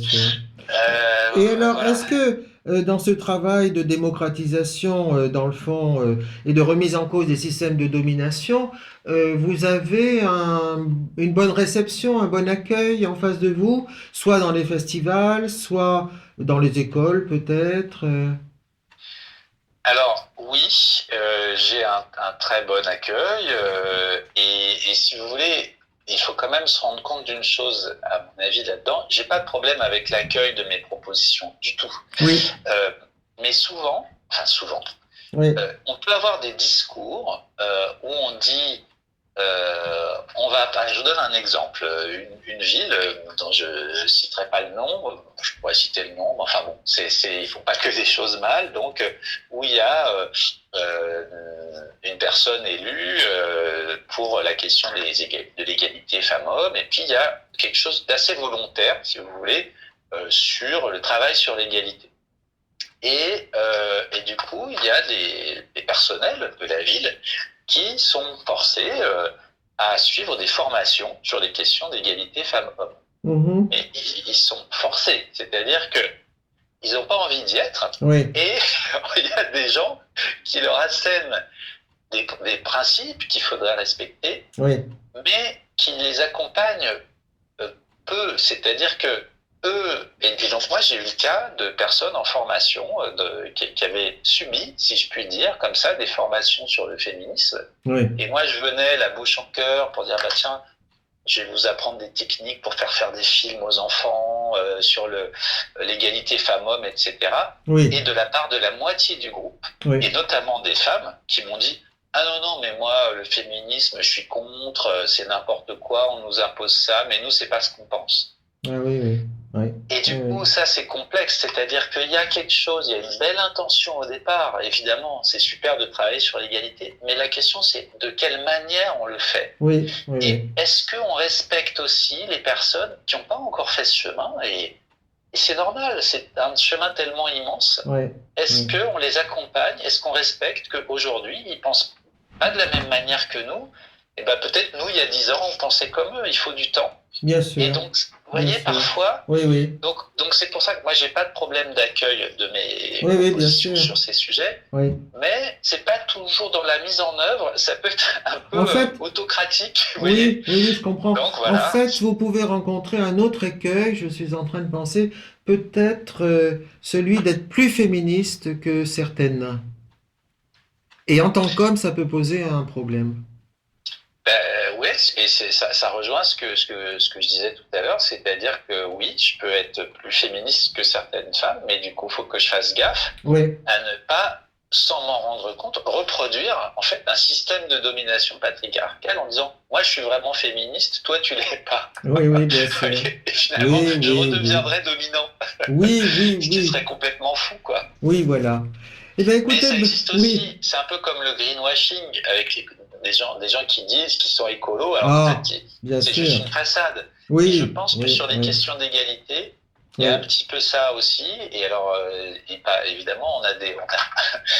Et alors, est-ce que dans ce travail de démocratisation, dans le fond, et de remise en cause des systèmes de domination, vous avez une bonne réception, un bon accueil en face de vous, soit dans les festivals, soit dans les écoles peut-être Alors, oui, j'ai un très bon accueil, et si vous voulez, il faut quand même se rendre compte d'une chose, à mon avis, là-dedans. J'ai pas de problème avec l'accueil de mes propositions, du tout. Mais souvent, on peut avoir des discours où on dit je vous donne un exemple. Une ville dont je ne citerai pas le nom, je pourrais citer le nom, mais enfin bon, il ne faut pas que des choses mal. Donc, où il y a une personne élue pour la question de l'égalité femmes-hommes, et puis il y a quelque chose d'assez volontaire, si vous voulez, sur le travail sur l'égalité. Et du coup, il y a des personnels de la ville qui sont forcés à suivre des formations sur les questions d'égalité femmes-hommes. Mhm. Et ils sont forcés, c'est-à-dire que ils n'ont pas envie d'y être. Oui. Et il y a des gens qui leur assènent des principes qu'il faudrait respecter, Oui. mais qui les accompagnent peu. C'est-à-dire que eux, et donc moi j'ai eu le cas de personnes en formation qui avaient subi, si je puis dire, comme ça, des formations sur le féminisme. Oui. Et moi je venais la bouche en cœur pour dire, bah tiens, je vais vous apprendre des techniques pour faire des films aux enfants sur l'égalité femmes-hommes, etc. Oui. Et de la part de la moitié du groupe, Oui. et notamment des femmes qui m'ont dit, ah non, mais moi, le féminisme, je suis contre, c'est n'importe quoi, on nous impose ça, mais nous, c'est pas ce qu'on pense. Ah oui, oui. Oui. Et du coup, ça, c'est complexe, c'est-à-dire qu'il y a quelque chose, il y a une belle intention au départ, évidemment, c'est super de travailler sur l'égalité, mais la question, c'est de quelle manière on le fait. Oui, oui, Et oui. est-ce qu'on respecte aussi les personnes qui n'ont pas encore fait ce chemin, et c'est normal, c'est un chemin tellement immense. Oui. Est-ce Oui. qu'on les accompagne? Est-ce qu'on respecte qu'aujourd'hui, ils ne pensent pas de la même manière que nous? Et ben peut-être nous, il y a 10 ans, on pensait comme eux, il faut du temps. Bien sûr. Et donc, vous voyez, sûr. parfois, Oui, oui. donc c'est pour ça que moi, j'ai pas de problème d'accueil de mes Oui, bien propositions sûr. sur ces sujets, Oui. mais c'est pas toujours dans la mise en œuvre, ça peut être un peu En fait, autocratique. Vous voyez. oui, je comprends. Donc, voilà. En fait, vous pouvez rencontrer un autre écueil, je suis en train de penser, peut-être celui d'être plus féministe que certaines. Et en tant qu'homme, ça peut poser un problème. Oui, et ça rejoint ce que je disais tout à l'heure, c'est-à-dire que oui, je peux être plus féministe que certaines femmes, mais du coup, il faut que je fasse gaffe Oui, à ne pas, sans m'en rendre compte, reproduire en fait un système de domination patriarcale en disant moi je suis vraiment féministe, toi tu l'es pas. oui, bien sûr. Et finalement, Oui, je oui, redeviendrai dominant. Oui, Ce qui oui. serait complètement fou, quoi. Oui, voilà. Eh bien, Mais écoutez, ça existe oui. aussi, c'est un peu comme le greenwashing avec des gens qui disent qu'ils sont écolos, alors Ah, en fait, bien c'est sûr. juste une façade. Oui, Et je pense que oui, sur les oui. questions d'égalité, il y a Oui. un petit peu ça aussi. Et alors, évidemment, on a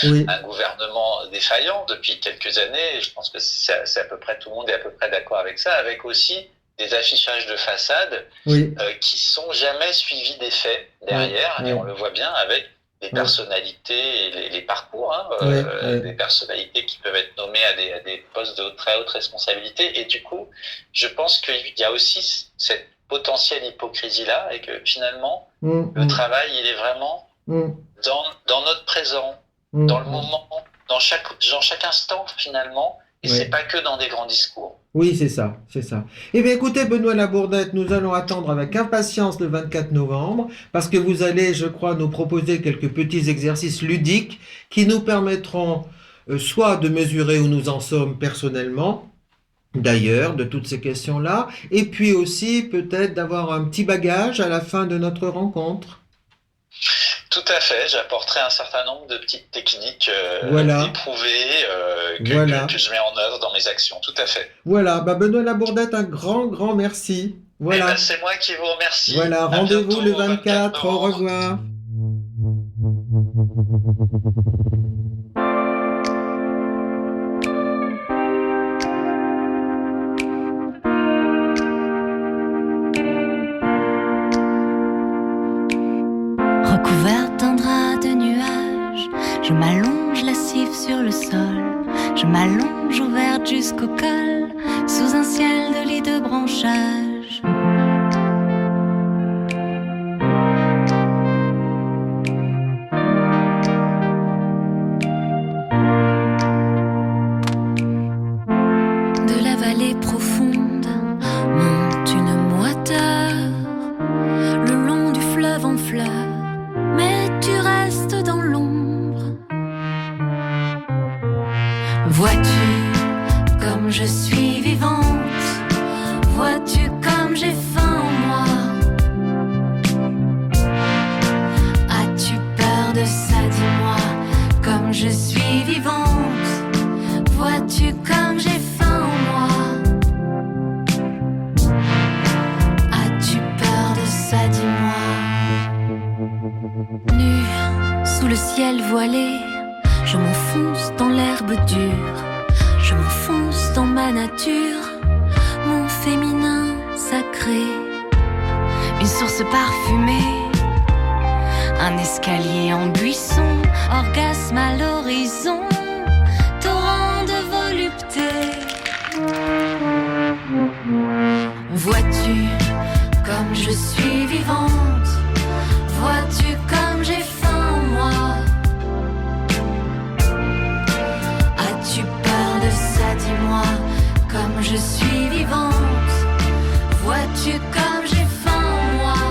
Oui, un gouvernement défaillant depuis quelques années. Je pense que c'est à peu près tout le monde est à peu près d'accord avec ça, avec aussi des affichages de façade oui, qui sont jamais suivis des faits derrière. Ouais, Et ouais. on le voit bien avec les personnalités et les parcours, Ouais. des personnalités qui peuvent être nommées à des postes de très haute responsabilité. Et du coup, je pense qu'il y a aussi cette potentielle hypocrisie-là et que finalement, le travail, il est vraiment dans notre présent, dans le moment, dans chaque instant finalement, et c'est pas que dans des grands discours. Oui, c'est ça, c'est ça. Eh bien, écoutez, Benoît Labourdette, nous allons attendre avec impatience le 24 novembre, parce que vous allez, je crois, nous proposer quelques petits exercices ludiques qui nous permettront soit de mesurer où nous en sommes personnellement, d'ailleurs, de toutes ces questions-là, et puis aussi peut-être d'avoir un petit bagage à la fin de notre rencontre. Tout à fait, j'apporterai un certain nombre de petites techniques Voilà. éprouvées Voilà. que je mets en œuvre dans mes actions, tout à fait. Voilà, Benoît Labourdette, un grand merci. Voilà. Eh ben, c'est moi qui vous remercie. Voilà, À rendez-vous bientôt, le au 24, au novembre. revoir. Recouverte d'un drap de nuages, je m'allonge lascive sur le sol. Je m'allonge ouverte jusqu'au col, sous un ciel de lit de branchages. De la vallée profonde monte une moiteur, le long du fleuve en fleurs, mais tu restes dans l'ombre. Vois-tu comme je suis vivante? Vois-tu comme j'ai faim en moi? As-tu peur de ça, dis-moi, comme je suis vivante? Vois-tu comme j'ai faim en moi? As-tu peur de ça, dis-moi? Nue sous le ciel voilé, je m'enfonce dans l'herbe dure, je m'enfonce dans ma nature, mon féminin sacré. Une source parfumée, un escalier en buisson, orgasme à l'horizon, torrent de volupté. Vois-tu comme je suis vivante? Vois-tu comme j'ai faim en moi? As-tu peur de ça, dis-moi, comme je suis vivante? Vois-tu comme j'ai faim en moi?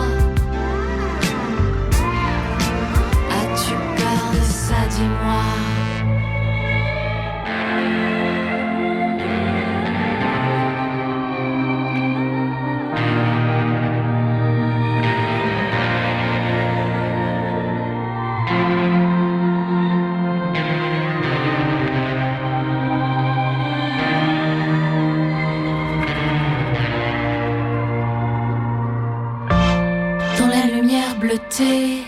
As-tu peur de ça, dis-moi? Dans la lumière bleutée,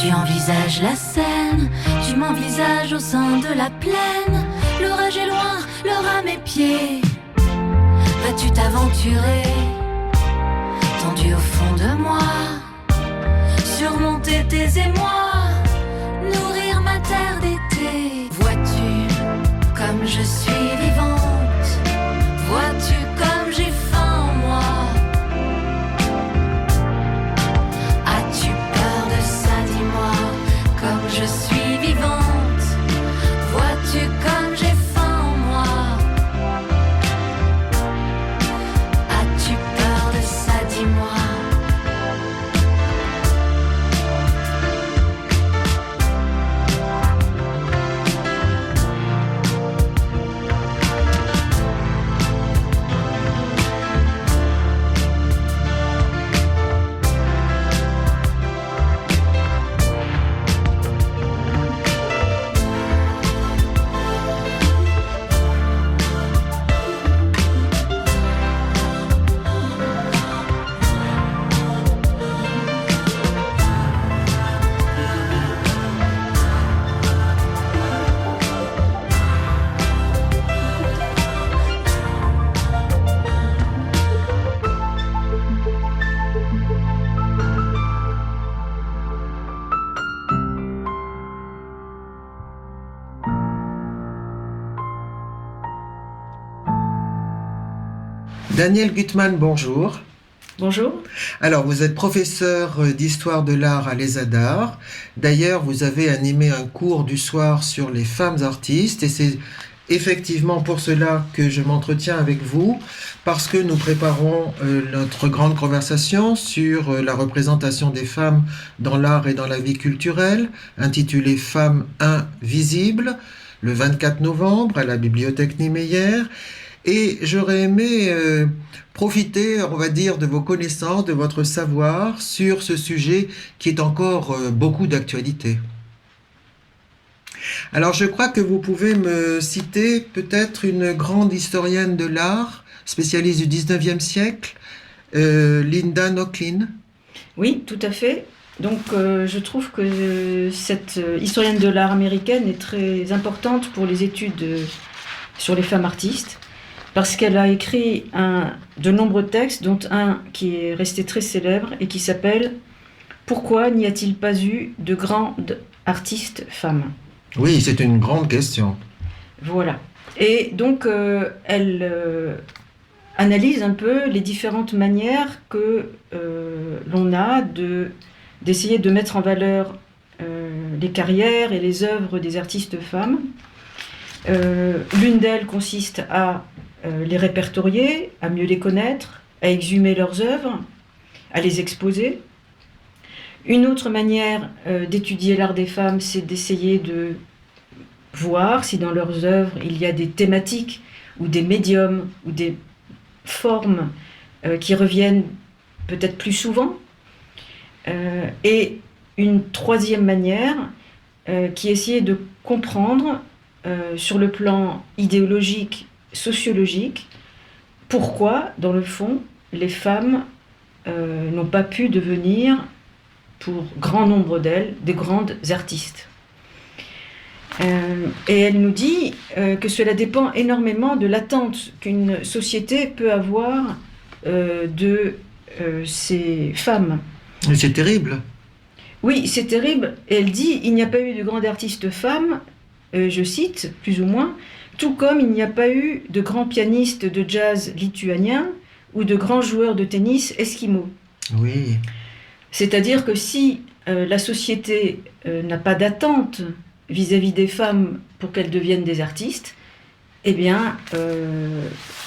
tu envisages la scène, tu m'envisages au sein de la plaine. L'orage est loin, l'heure à mes pieds. Vas-tu t'aventurer, tendu au fond de moi, surmonter tes émois, nourrir ma terre d'été? Vois-tu comme je suis vivante? Vois-tu comme j'ai faim en moi? As-tu peur de ça, dis-moi, comme je suis vivante? Vois-tu comme j'ai faim en moi? As-tu peur de ça, dis-moi? Daniel Gutmann, bonjour. Bonjour. Alors, vous êtes professeur d'histoire de l'art à l'ESADAR. D'ailleurs, vous avez animé un cours du soir sur les femmes artistes et c'est effectivement pour cela que je m'entretiens avec vous, parce que nous préparons notre grande conversation sur la représentation des femmes dans l'art et dans la vie culturelle, intitulée Femmes invisibles, le 24 novembre à la bibliothèque Niemeyer. Et j'aurais aimé profiter, on va dire, de vos connaissances, de votre savoir sur ce sujet qui est encore beaucoup d'actualité. Alors je crois que vous pouvez me citer peut-être une grande historienne de l'art, spécialiste du 19e siècle, Linda Nochlin. Oui, tout à fait. Donc je trouve que cette historienne de l'art américaine est très importante pour les études sur les femmes artistes, parce qu'elle a écrit de nombreux textes, dont un qui est resté très célèbre et qui s'appelle « Pourquoi n'y a-t-il pas eu de grandes artistes femmes ?» Oui, c'est une grande question. Voilà. Et donc, elle analyse un peu les différentes manières que l'on a d'essayer de mettre en valeur les carrières et les œuvres des artistes femmes. L'une d'elles consiste à les répertorier, à mieux les connaître, à exhumer leurs œuvres, à les exposer. Une autre manière d'étudier l'art des femmes, c'est d'essayer de voir si dans leurs œuvres il y a des thématiques ou des médiums ou des formes qui reviennent peut-être plus souvent, et une troisième manière qui essayait de comprendre sur le plan idéologique, sociologique, pourquoi, dans le fond, les femmes n'ont pas pu devenir, pour grand nombre d'elles, des grandes artistes. Et elle nous dit que cela dépend énormément de l'attente qu'une société peut avoir de ces femmes. Mais c'est terrible. Oui, c'est terrible. Et elle dit, il n'y a pas eu de grande artiste femme, je cite, plus ou moins, tout comme il n'y a pas eu de grands pianistes de jazz lituaniens ou de grands joueurs de tennis esquimaux. Oui. C'est-à-dire que si la société n'a pas d'attente vis-à-vis des femmes pour qu'elles deviennent des artistes, eh bien,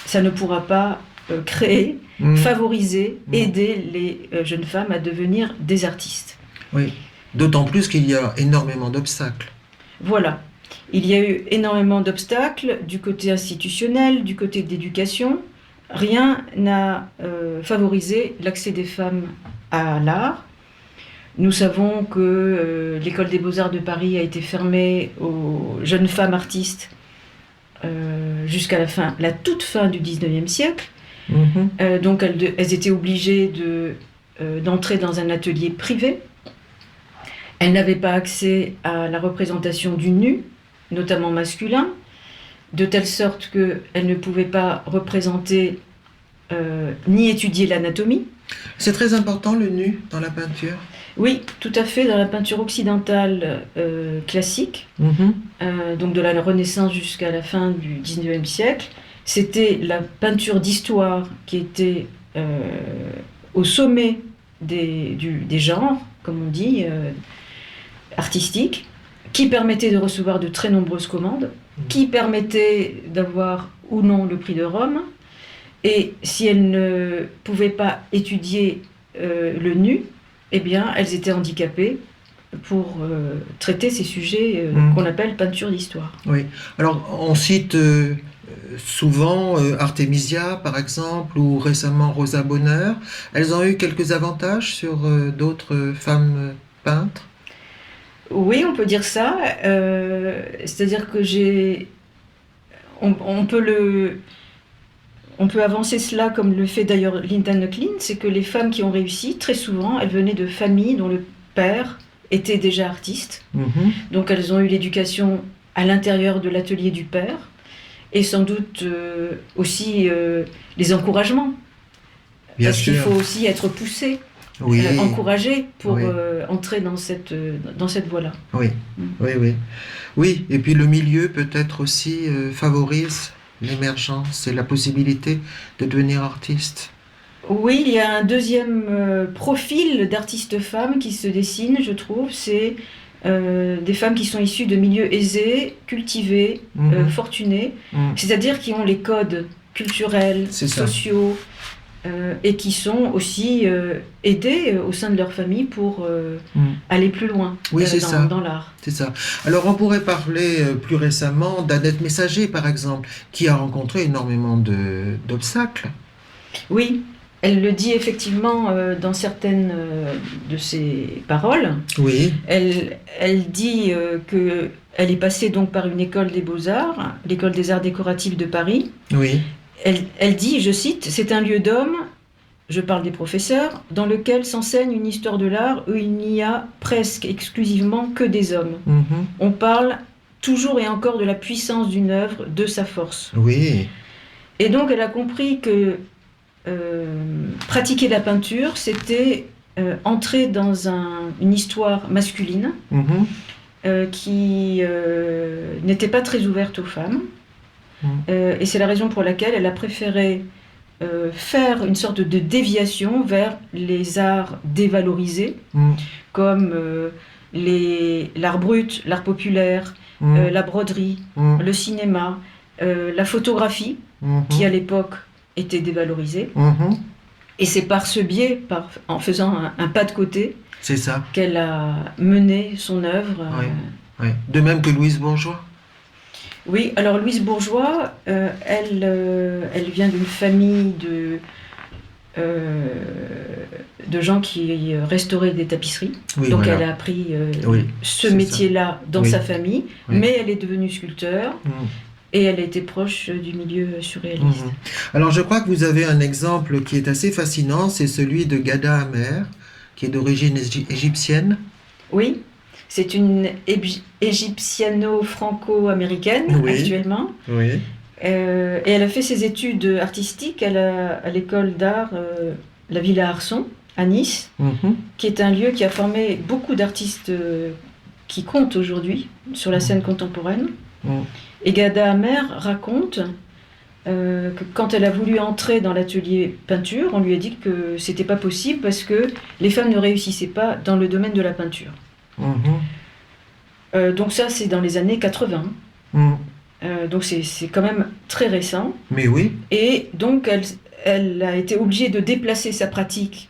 ça ne pourra pas créer, favoriser, aider les jeunes femmes à devenir des artistes. Oui, d'autant plus qu'il y a énormément d'obstacles. Voilà. Il y a eu énormément d'obstacles du côté institutionnel, du côté de l'éducation. Rien n'a favorisé l'accès des femmes à l'art. Nous savons que l'école des beaux-arts de Paris a été fermée aux jeunes femmes artistes jusqu'à la toute fin du 19e siècle. Donc elles étaient obligées d'entrer dans un atelier privé. Elles n'avaient pas accès à la représentation du nu, notamment masculin, de telle sorte qu'elles ne pouvaient pas représenter ni étudier l'anatomie. C'est très important le nu dans la peinture. Oui, tout à fait, dans la peinture occidentale classique, donc de la Renaissance jusqu'à la fin du 19e siècle, c'était la peinture d'histoire qui était au sommet des genres, comme on dit, artistiques, qui permettait de recevoir de très nombreuses commandes, qui permettait d'avoir ou non le prix de Rome, et si elles ne pouvaient pas étudier le nu, eh bien, elles étaient handicapées pour traiter ces sujets qu'on appelle peinture d'histoire. Oui. Alors, on cite souvent Artemisia, par exemple, ou récemment Rosa Bonheur. Elles ont eu quelques avantages sur d'autres femmes peintres. Oui, on peut dire ça. C'est-à-dire que on peut avancer cela comme le fait d'ailleurs Linda Nochlin, c'est que les femmes qui ont réussi, très souvent, elles venaient de familles dont le père était déjà artiste. Donc elles ont eu l'éducation à l'intérieur de l'atelier du père et sans doute aussi les encouragements. Parce qu'il faut aussi être poussé, encouragé pour entrer dans cette voie-là. Oui, Oui, et puis le milieu peut-être aussi favorise l'émergence et la possibilité de devenir artiste. Oui, il y a un deuxième profil d'artistes femmes qui se dessine, je trouve, c'est des femmes qui sont issues de milieux aisés, cultivés, fortunés, c'est-à-dire qui ont les codes culturels, sociaux, et qui sont aussi aidées au sein de leur famille pour aller plus loin dans l'art. C'est ça. Alors on pourrait parler plus récemment d'Annette Messager, par exemple, qui a rencontré énormément d'obstacles. Oui. Elle le dit effectivement dans certaines de ses paroles. Oui. Elle dit qu'elle est passée donc par une école des beaux-arts, l'école des arts décoratifs de Paris. Oui. Elle dit, je cite, « C'est un lieu d'hommes, je parle des professeurs, dans lequel s'enseigne une histoire de l'art où il n'y a presque exclusivement que des hommes. On parle toujours et encore de la puissance d'une œuvre, de sa force. » Oui. Et donc elle a compris que pratiquer la peinture, c'était entrer dans une histoire masculine qui n'était pas très ouverte aux femmes. Et c'est la raison pour laquelle elle a préféré faire une sorte de déviation vers les arts dévalorisés, comme l'art brut, l'art populaire, la broderie, le cinéma, la photographie, qui à l'époque était dévalorisée. Et c'est par ce biais, en faisant un pas de côté, qu'elle a mené son œuvre. De même que Louise Bourgeois. Oui, alors Louise Bourgeois, elle vient d'une famille de gens qui restauraient des tapisseries. Oui, Donc voilà. elle a appris Oui, ce c'est métier-là dans Oui. sa famille, Oui. mais elle est devenue sculpteur et elle a été proche du milieu surréaliste. Mhm. Alors je crois que vous avez un exemple qui est assez fascinant, c'est celui de Ghada Amer, qui est d'origine égyptienne. Oui, c'est une égyptiano-franco-américaine Oui. actuellement. Oui. Et elle a fait ses études artistiques à l'école d'art La Villa Arson, à Nice, Mhm. qui est un lieu qui a formé beaucoup d'artistes qui comptent aujourd'hui sur la scène contemporaine. Mhm. Et Ghada Amer raconte que quand elle a voulu entrer dans l'atelier peinture, on lui a dit que c'était pas possible parce que les femmes ne réussissaient pas dans le domaine de la peinture. Mhm. Donc ça, c'est dans les années 80. Mhm. Donc c'est quand même très récent. Mais oui. Et donc elle a été obligée de déplacer sa pratique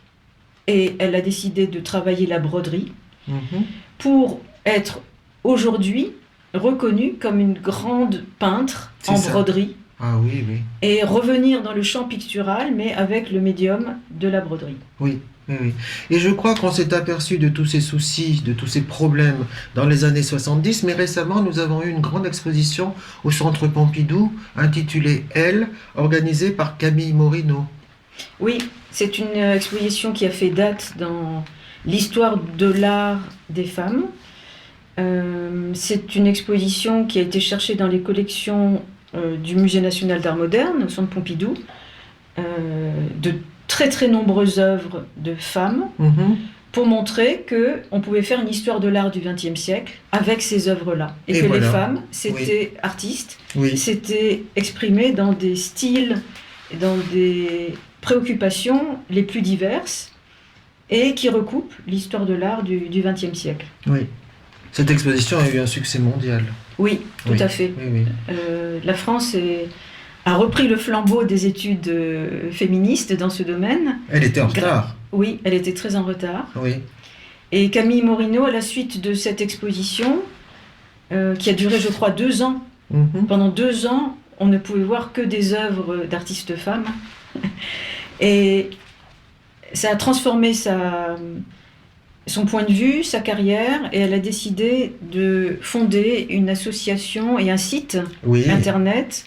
et elle a décidé de travailler la broderie Mhm. pour être aujourd'hui reconnue comme une grande peintre C'est en ça. broderie Ah oui, oui. et revenir dans le champ pictural mais avec le médium de la broderie. Oui, oui, oui. Et je crois qu'on s'est aperçu de tous ces soucis, de tous ces problèmes dans les années 70, mais récemment, nous avons eu une grande exposition au Centre Pompidou, intitulée Elle, organisée par Camille Morino. Oui, c'est une exposition qui a fait date dans l'histoire de l'art des femmes. C'est une exposition qui a été cherchée dans les collections du Musée national d'art moderne, au Centre Pompidou, de très très nombreuses œuvres de femmes, Mhm. pour montrer qu'on pouvait faire une histoire de l'art du XXe siècle avec ces œuvres-là. Et que voilà. les femmes, c'était artistes, Oui. c'était exprimé dans des styles, dans des préoccupations les plus diverses et qui recoupent l'histoire de l'art du XXe siècle. Oui. Cette exposition a eu un succès mondial. Oui, tout Oui. à fait. Oui, oui. La France a repris le flambeau des études féministes dans ce domaine. Elle était en retard. Oui, elle était très en retard. Oui. Et Camille Morino, à la suite de cette exposition, qui a duré, je crois, 2 ans, Mhm. pendant 2 ans, on ne pouvait voir que des œuvres d'artistes femmes. Et ça a transformé son point de vue, sa carrière, et elle a décidé de fonder une association et un site Oui. internet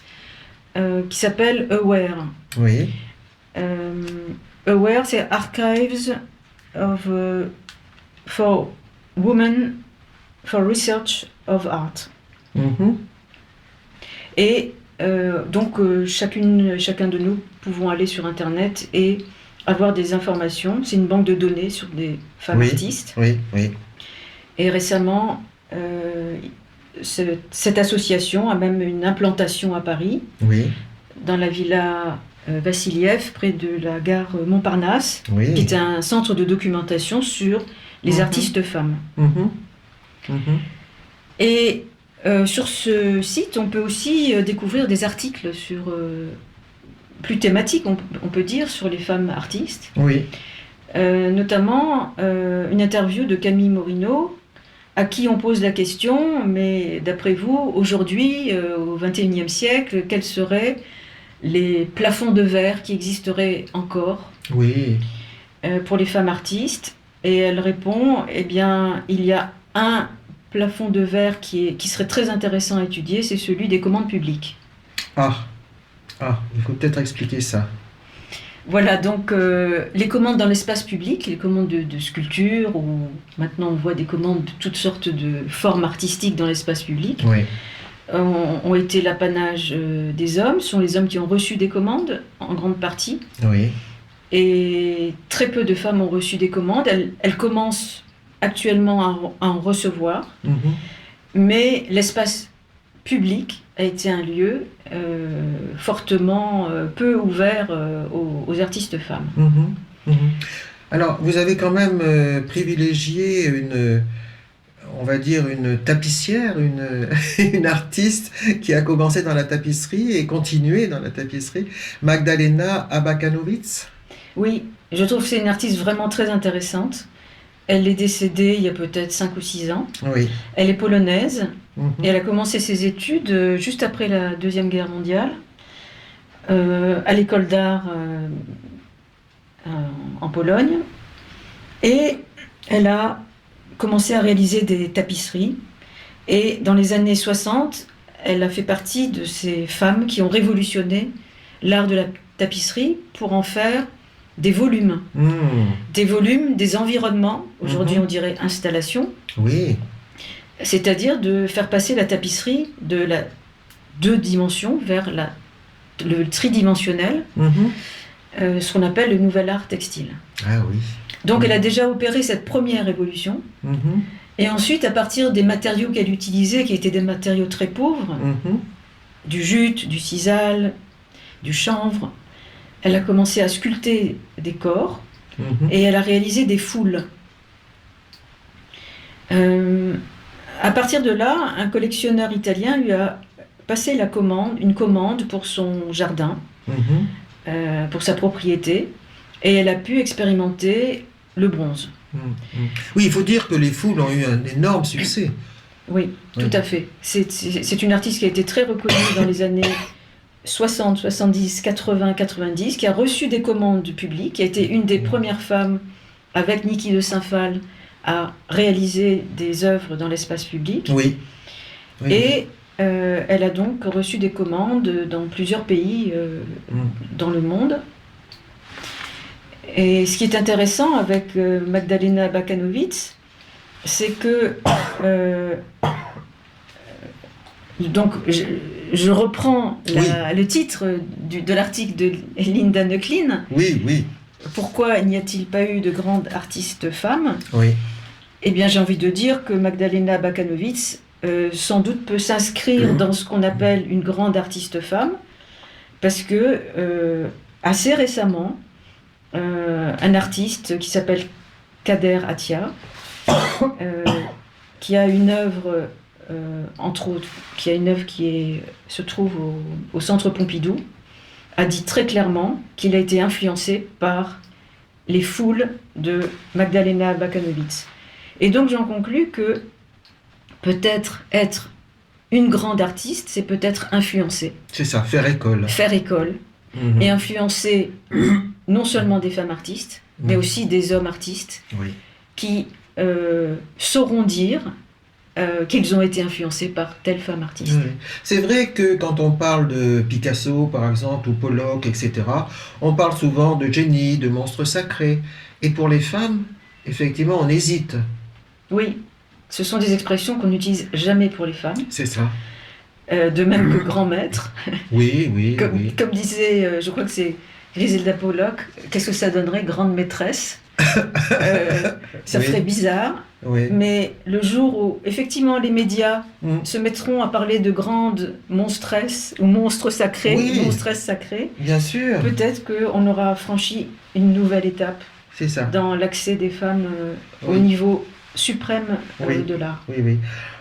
qui s'appelle Aware. Oui. Aware, c'est Archives for Women for Research of Art. Mhm. Et donc chacun de nous pouvons aller sur Internet et avoir des informations. C'est une banque de données sur des femmes Oui. artistes. Oui. Oui. Et récemment, cette association a même une implantation à Paris, Oui. dans la villa Vassiliev, près de la gare Montparnasse, Oui. qui est un centre de documentation sur les Mhm. artistes femmes. Mhm. Mhm. Et sur ce site, on peut aussi découvrir des articles plus thématiques, on peut dire, sur les femmes artistes. Oui. Notamment une interview de Camille Morino, à qui on pose la question, mais d'après vous, aujourd'hui, au XXIe siècle, quels seraient les plafonds de verre qui existeraient encore Oui. pour les femmes artistes? Et elle répond, eh bien, il y a un plafond de verre qui serait très intéressant à étudier, c'est celui des commandes publiques. Ah. Ah, il faut peut-être expliquer ça. Voilà, donc les commandes dans l'espace public, les commandes de sculpture, ou maintenant on voit des commandes de toutes sortes de formes artistiques dans l'espace public, Oui. ont été l'apanage des hommes, sont les hommes qui ont reçu des commandes, en grande partie, Oui. et très peu de femmes ont reçu des commandes. Elles commencent actuellement à en recevoir, Mhm. mais l'espace public a été un lieu fortement peu ouvert aux artistes femmes. Mhm. Mhm. Alors, vous avez quand même privilégié on va dire, une tapissière, une artiste qui a commencé dans la tapisserie et continué dans la tapisserie, Magdalena Abakanowicz. Oui, je trouve que c'est une artiste vraiment très intéressante. Elle est décédée il y a peut-être 5 ou 6 ans. Oui. Elle est polonaise Mhm. et elle a commencé ses études juste après la Deuxième Guerre mondiale à l'école d'art en Pologne. Et elle a commencé à réaliser des tapisseries. Et dans les années 60, elle a fait partie de ces femmes qui ont révolutionné l'art de la tapisserie pour en faire des volumes. Mm. Des volumes, des environnements, aujourd'hui Mhm. on dirait installations, Oui. c'est-à-dire de faire passer la tapisserie de la 2 dimensions vers le tridimensionnel, Mhm. ce qu'on appelle le nouvel art textile. Ah oui. Donc Oui. elle a déjà opéré cette première évolution, Mhm. et ensuite à partir des matériaux qu'elle utilisait, qui étaient des matériaux très pauvres, Mhm. du jute, du sisal, du chanvre, elle a commencé à sculpter des corps, Mhm. et elle a réalisé des foules. À partir de là, un collectionneur italien lui a passé une commande pour son jardin, Mhm. pour sa propriété, et elle a pu expérimenter le bronze. Mhm. Oui, il faut dire que les foules ont eu un énorme succès. Oui, Oui. tout à fait. C'est une artiste qui a été très reconnue dans les années 60, 70, 80, 90, qui a reçu des commandes publiques, qui a été une des premières femmes, avec Niki de Saint-Phal, à réaliser des œuvres dans l'espace public. Oui. Oui. Et elle a donc reçu des commandes dans plusieurs pays dans le monde. Et ce qui est intéressant avec Magdalena Bakanovic, c'est que donc je reprends le titre de l'article de Linda Neuklin. Oui, oui. Pourquoi n'y a-t-il pas eu de grande artiste femme? Oui. Eh bien, j'ai envie de dire que Magdalena Bakanovic sans doute peut s'inscrire dans ce qu'on appelle une grande artiste femme, parce que assez récemment, un artiste qui s'appelle Kader Attia, qui a une œuvre, entre autres, qui se trouve au Centre Pompidou, a dit très clairement qu'il a été influencé par les foules de Magdalena Bakanovic. Et donc j'en conclus que peut-être être une grande artiste, c'est peut-être influencer, C'est ça, faire école. faire école, Mhm. et influencer non seulement des femmes artistes, mais Mhm. aussi des hommes artistes Oui. qui sauront dire qu'ils ont été influencés par telle femme artiste. Oui. C'est vrai que quand on parle de Picasso, par exemple, ou Pollock, etc., on parle souvent de génie, de monstres sacrés. Et pour les femmes, effectivement, on hésite. Oui, ce sont des expressions qu'on n'utilise jamais pour les femmes, C'est ça. de même que grand maître. Oui, oui, Comme, oui. comme disait, je crois que c'est Griselda Pollock, qu'est-ce que ça donnerait, grande maîtresse? Ça Oui. ferait bizarre, Oui. mais le jour où effectivement les médias Mm. se mettront à parler de grandes monstresses ou monstres sacrés, Oui. monstresses sacrées, Bien sûr, peut-être qu'on aura franchi une nouvelle étape c'est ça. dans l'accès des femmes au Oui. niveau suprême Oui. de l'art. Oui, oui.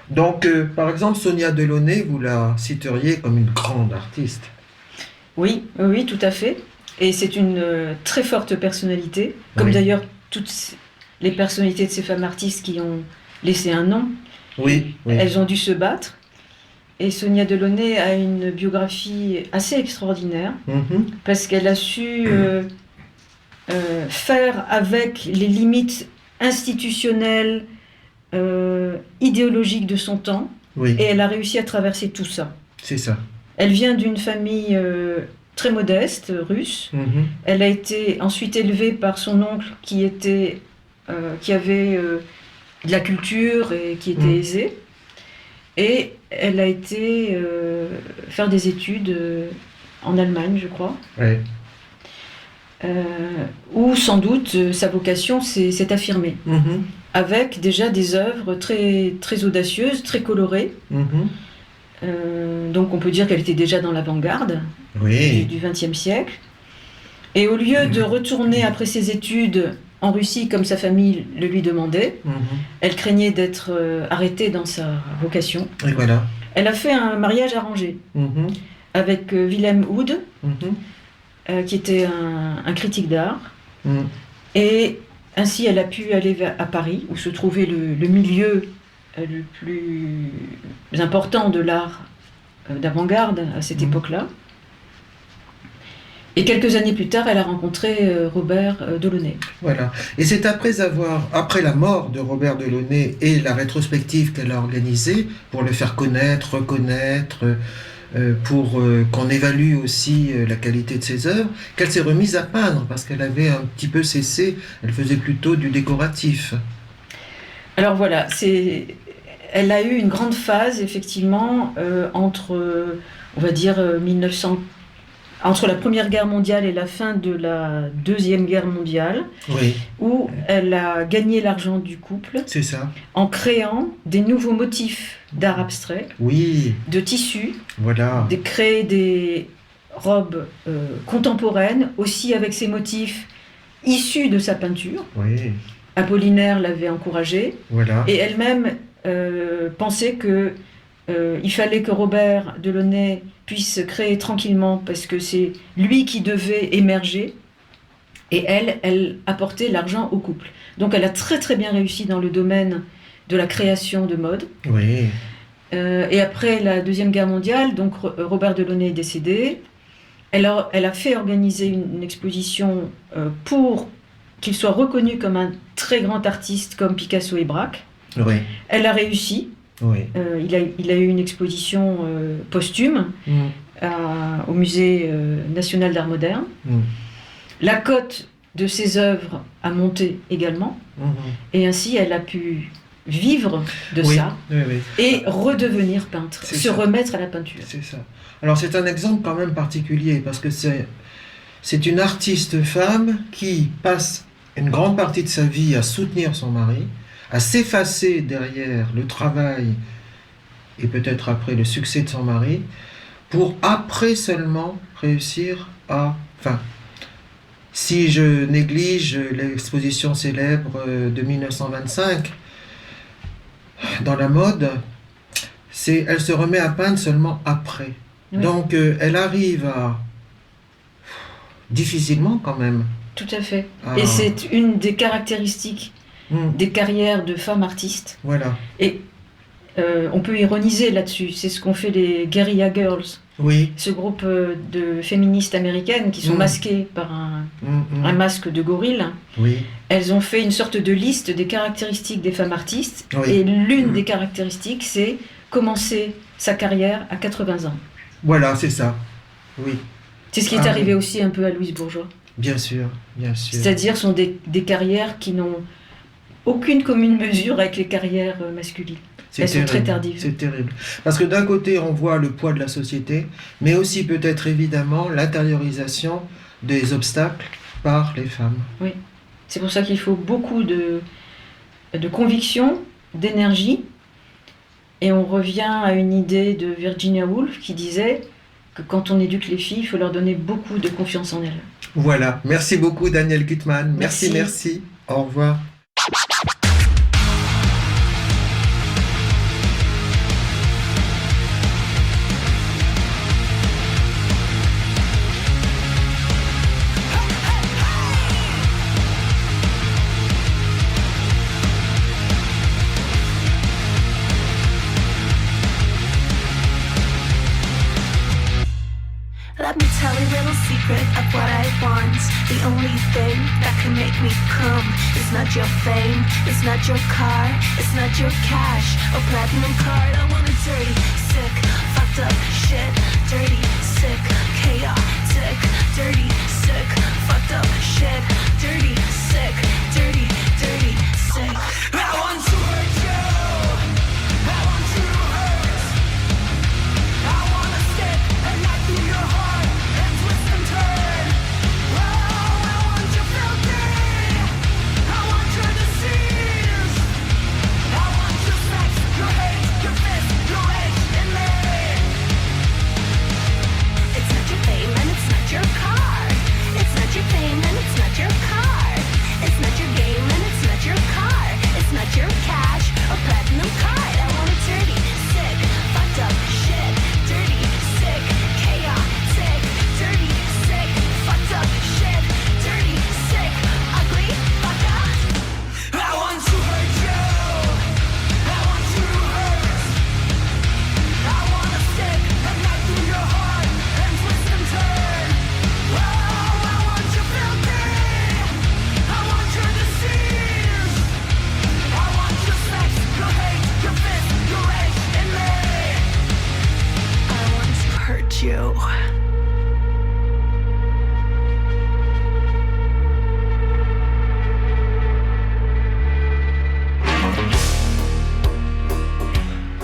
Donc, par exemple, Sonia Delaunay, vous la citeriez comme une grande artiste. Oui, oui, tout à fait. Et c'est une très forte personnalité, comme Oui. d'ailleurs toutes les personnalités de ces femmes artistes qui ont laissé un nom. Oui, oui. Elles ont dû se battre. Et Sonia Delaunay a une biographie assez extraordinaire, Mhm. parce qu'elle a su faire avec les limites institutionnelles, idéologiques de son temps, Oui, et elle a réussi à traverser tout ça. c'est ça. Elle vient d'une famille très modeste, russe. Mhm. Elle a été ensuite élevée par son oncle qui avait de la culture et qui était aisé. Et elle a été faire des études en Allemagne, je crois, Ouais. où sans doute sa vocation s'est affirmée, Mhm. avec déjà des œuvres très, très audacieuses, très colorées. Mhm. Donc on peut dire qu'elle était déjà dans l'avant-garde Oui. du XXe siècle. Et au lieu de retourner après ses études en Russie comme sa famille le lui demandait, Mhm. elle craignait d'être arrêtée dans sa vocation. Et voilà. Elle a fait un mariage arrangé Mhm. avec Wilhelm Hude, Mhm. qui était un critique d'art. Mhm. Et Ainsi, elle a pu aller à Paris, où se trouvait le milieu le plus important de l'art d'avant-garde à cette époque-là. Et quelques années plus tard, elle a rencontré Robert Delaunay. Voilà. Et c'est après la mort de Robert Delaunay et la rétrospective qu'elle a organisée pour le faire connaître, reconnaître, pour qu'on évalue aussi la qualité de ses œuvres, qu'elle s'est remise à peindre parce qu'elle avait un petit peu cessé. Elle faisait plutôt du décoratif. Alors voilà, elle a eu une grande phase effectivement entre, on va dire, entre la Première Guerre mondiale et la fin de la Deuxième Guerre mondiale, Oui, où elle a gagné l'argent du couple c'est ça. en créant des nouveaux motifs d'art abstrait, Oui, de tissus, voilà. de créer des robes contemporaines, aussi avec ces motifs issus de sa peinture. Oui, Apollinaire l'avait encouragée, voilà. et elle-même pensait que il fallait que Robert Delaunay puisse créer tranquillement parce que c'est lui qui devait émerger, et elle apportait l'argent au couple. Donc elle a très très bien réussi dans le domaine de la création de mode. Oui, Et après la Deuxième Guerre mondiale, donc Robert Delaunay est décédé. Elle a fait organiser une exposition pour qu'il soit reconnu comme un très grand artiste comme Picasso et Braque. oui, Elle a réussi. oui. Il a eu une exposition posthume au Musée national d'art moderne. La cote de ses œuvres a monté également. Et ainsi, elle a pu vivre de Oui, ça oui, oui. et redevenir peintre, C'est se ça. remettre à la peinture. C'est ça. Alors c'est un exemple quand même particulier parce que c'est une artiste femme qui passe une grande partie de sa vie à soutenir son mari, à s'effacer derrière le travail et peut-être après le succès de son mari, pour après seulement réussir à... Enfin, si je néglige l'exposition célèbre de 1925 dans la mode, elle se remet à peindre seulement après. Oui. Donc elle arrive à... difficilement quand même. Tout à fait. Ah. Et c'est une des caractéristiques des carrières de femmes artistes. Voilà. Et on peut ironiser là-dessus. C'est ce qu'ont fait les Guerrilla Girls, Oui. ce groupe de féministes américaines qui sont masquées par un masque de gorille. Oui. Elles ont fait une sorte de liste des caractéristiques des femmes artistes. Oui. Et l'une des caractéristiques, c'est commencer sa carrière à 80 ans. Voilà, c'est ça. Oui. C'est ce qui est arrivé aussi un peu à Louise Bourgeois. Bien sûr, bien sûr. C'est-à-dire sont des carrières qui n'ont aucune commune mesure avec les carrières masculines. Elles sont très tardives. C'est terrible. Parce que d'un côté, on voit le poids de la société, mais aussi peut-être évidemment l'intériorisation des obstacles par les femmes. Oui. C'est pour ça qu'il faut beaucoup de conviction, d'énergie. Et on revient à une idée de Virginia Woolf qui disait que quand on éduque les filles, il faut leur donner beaucoup de confiance en elles. Voilà. Merci beaucoup, Danielle Gutmann. Merci. Merci. Au revoir. Let me tell you a little secret of what I want. The only thing that can make me come is not your fame, it's not your car, it's not your cash or platinum card. I want a dirty, sick, fucked up shit. Dirty, sick, chaotic. Dirty, sick, fucked up shit. Dirty, sick, dirty, dirty, sick. I want to hurt you. I want you to hurt. I wanna stick a knife through your heart and twist and turn. Oh, I want you filthy. I want your disease. I want your sex, your hate, your fist, your rage in me. It's not your fame and it's not your car. It's not your fame and it's not your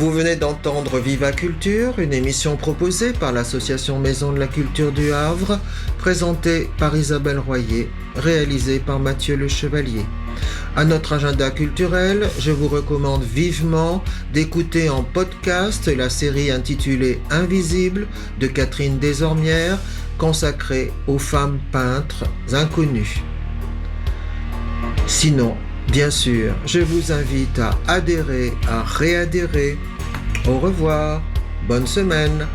Vous venez d'entendre Viva Culture, une émission proposée par l'association Maison de la Culture du Havre, présentée par Isabelle Royer, réalisée par Mathieu Le Chevalier. À notre agenda culturel, je vous recommande vivement d'écouter en podcast la série intitulée Invisible de Catherine Desormières, consacrée aux femmes peintres inconnues. Sinon, bien sûr, je vous invite à adhérer, à réadhérer. Au revoir, bonne semaine.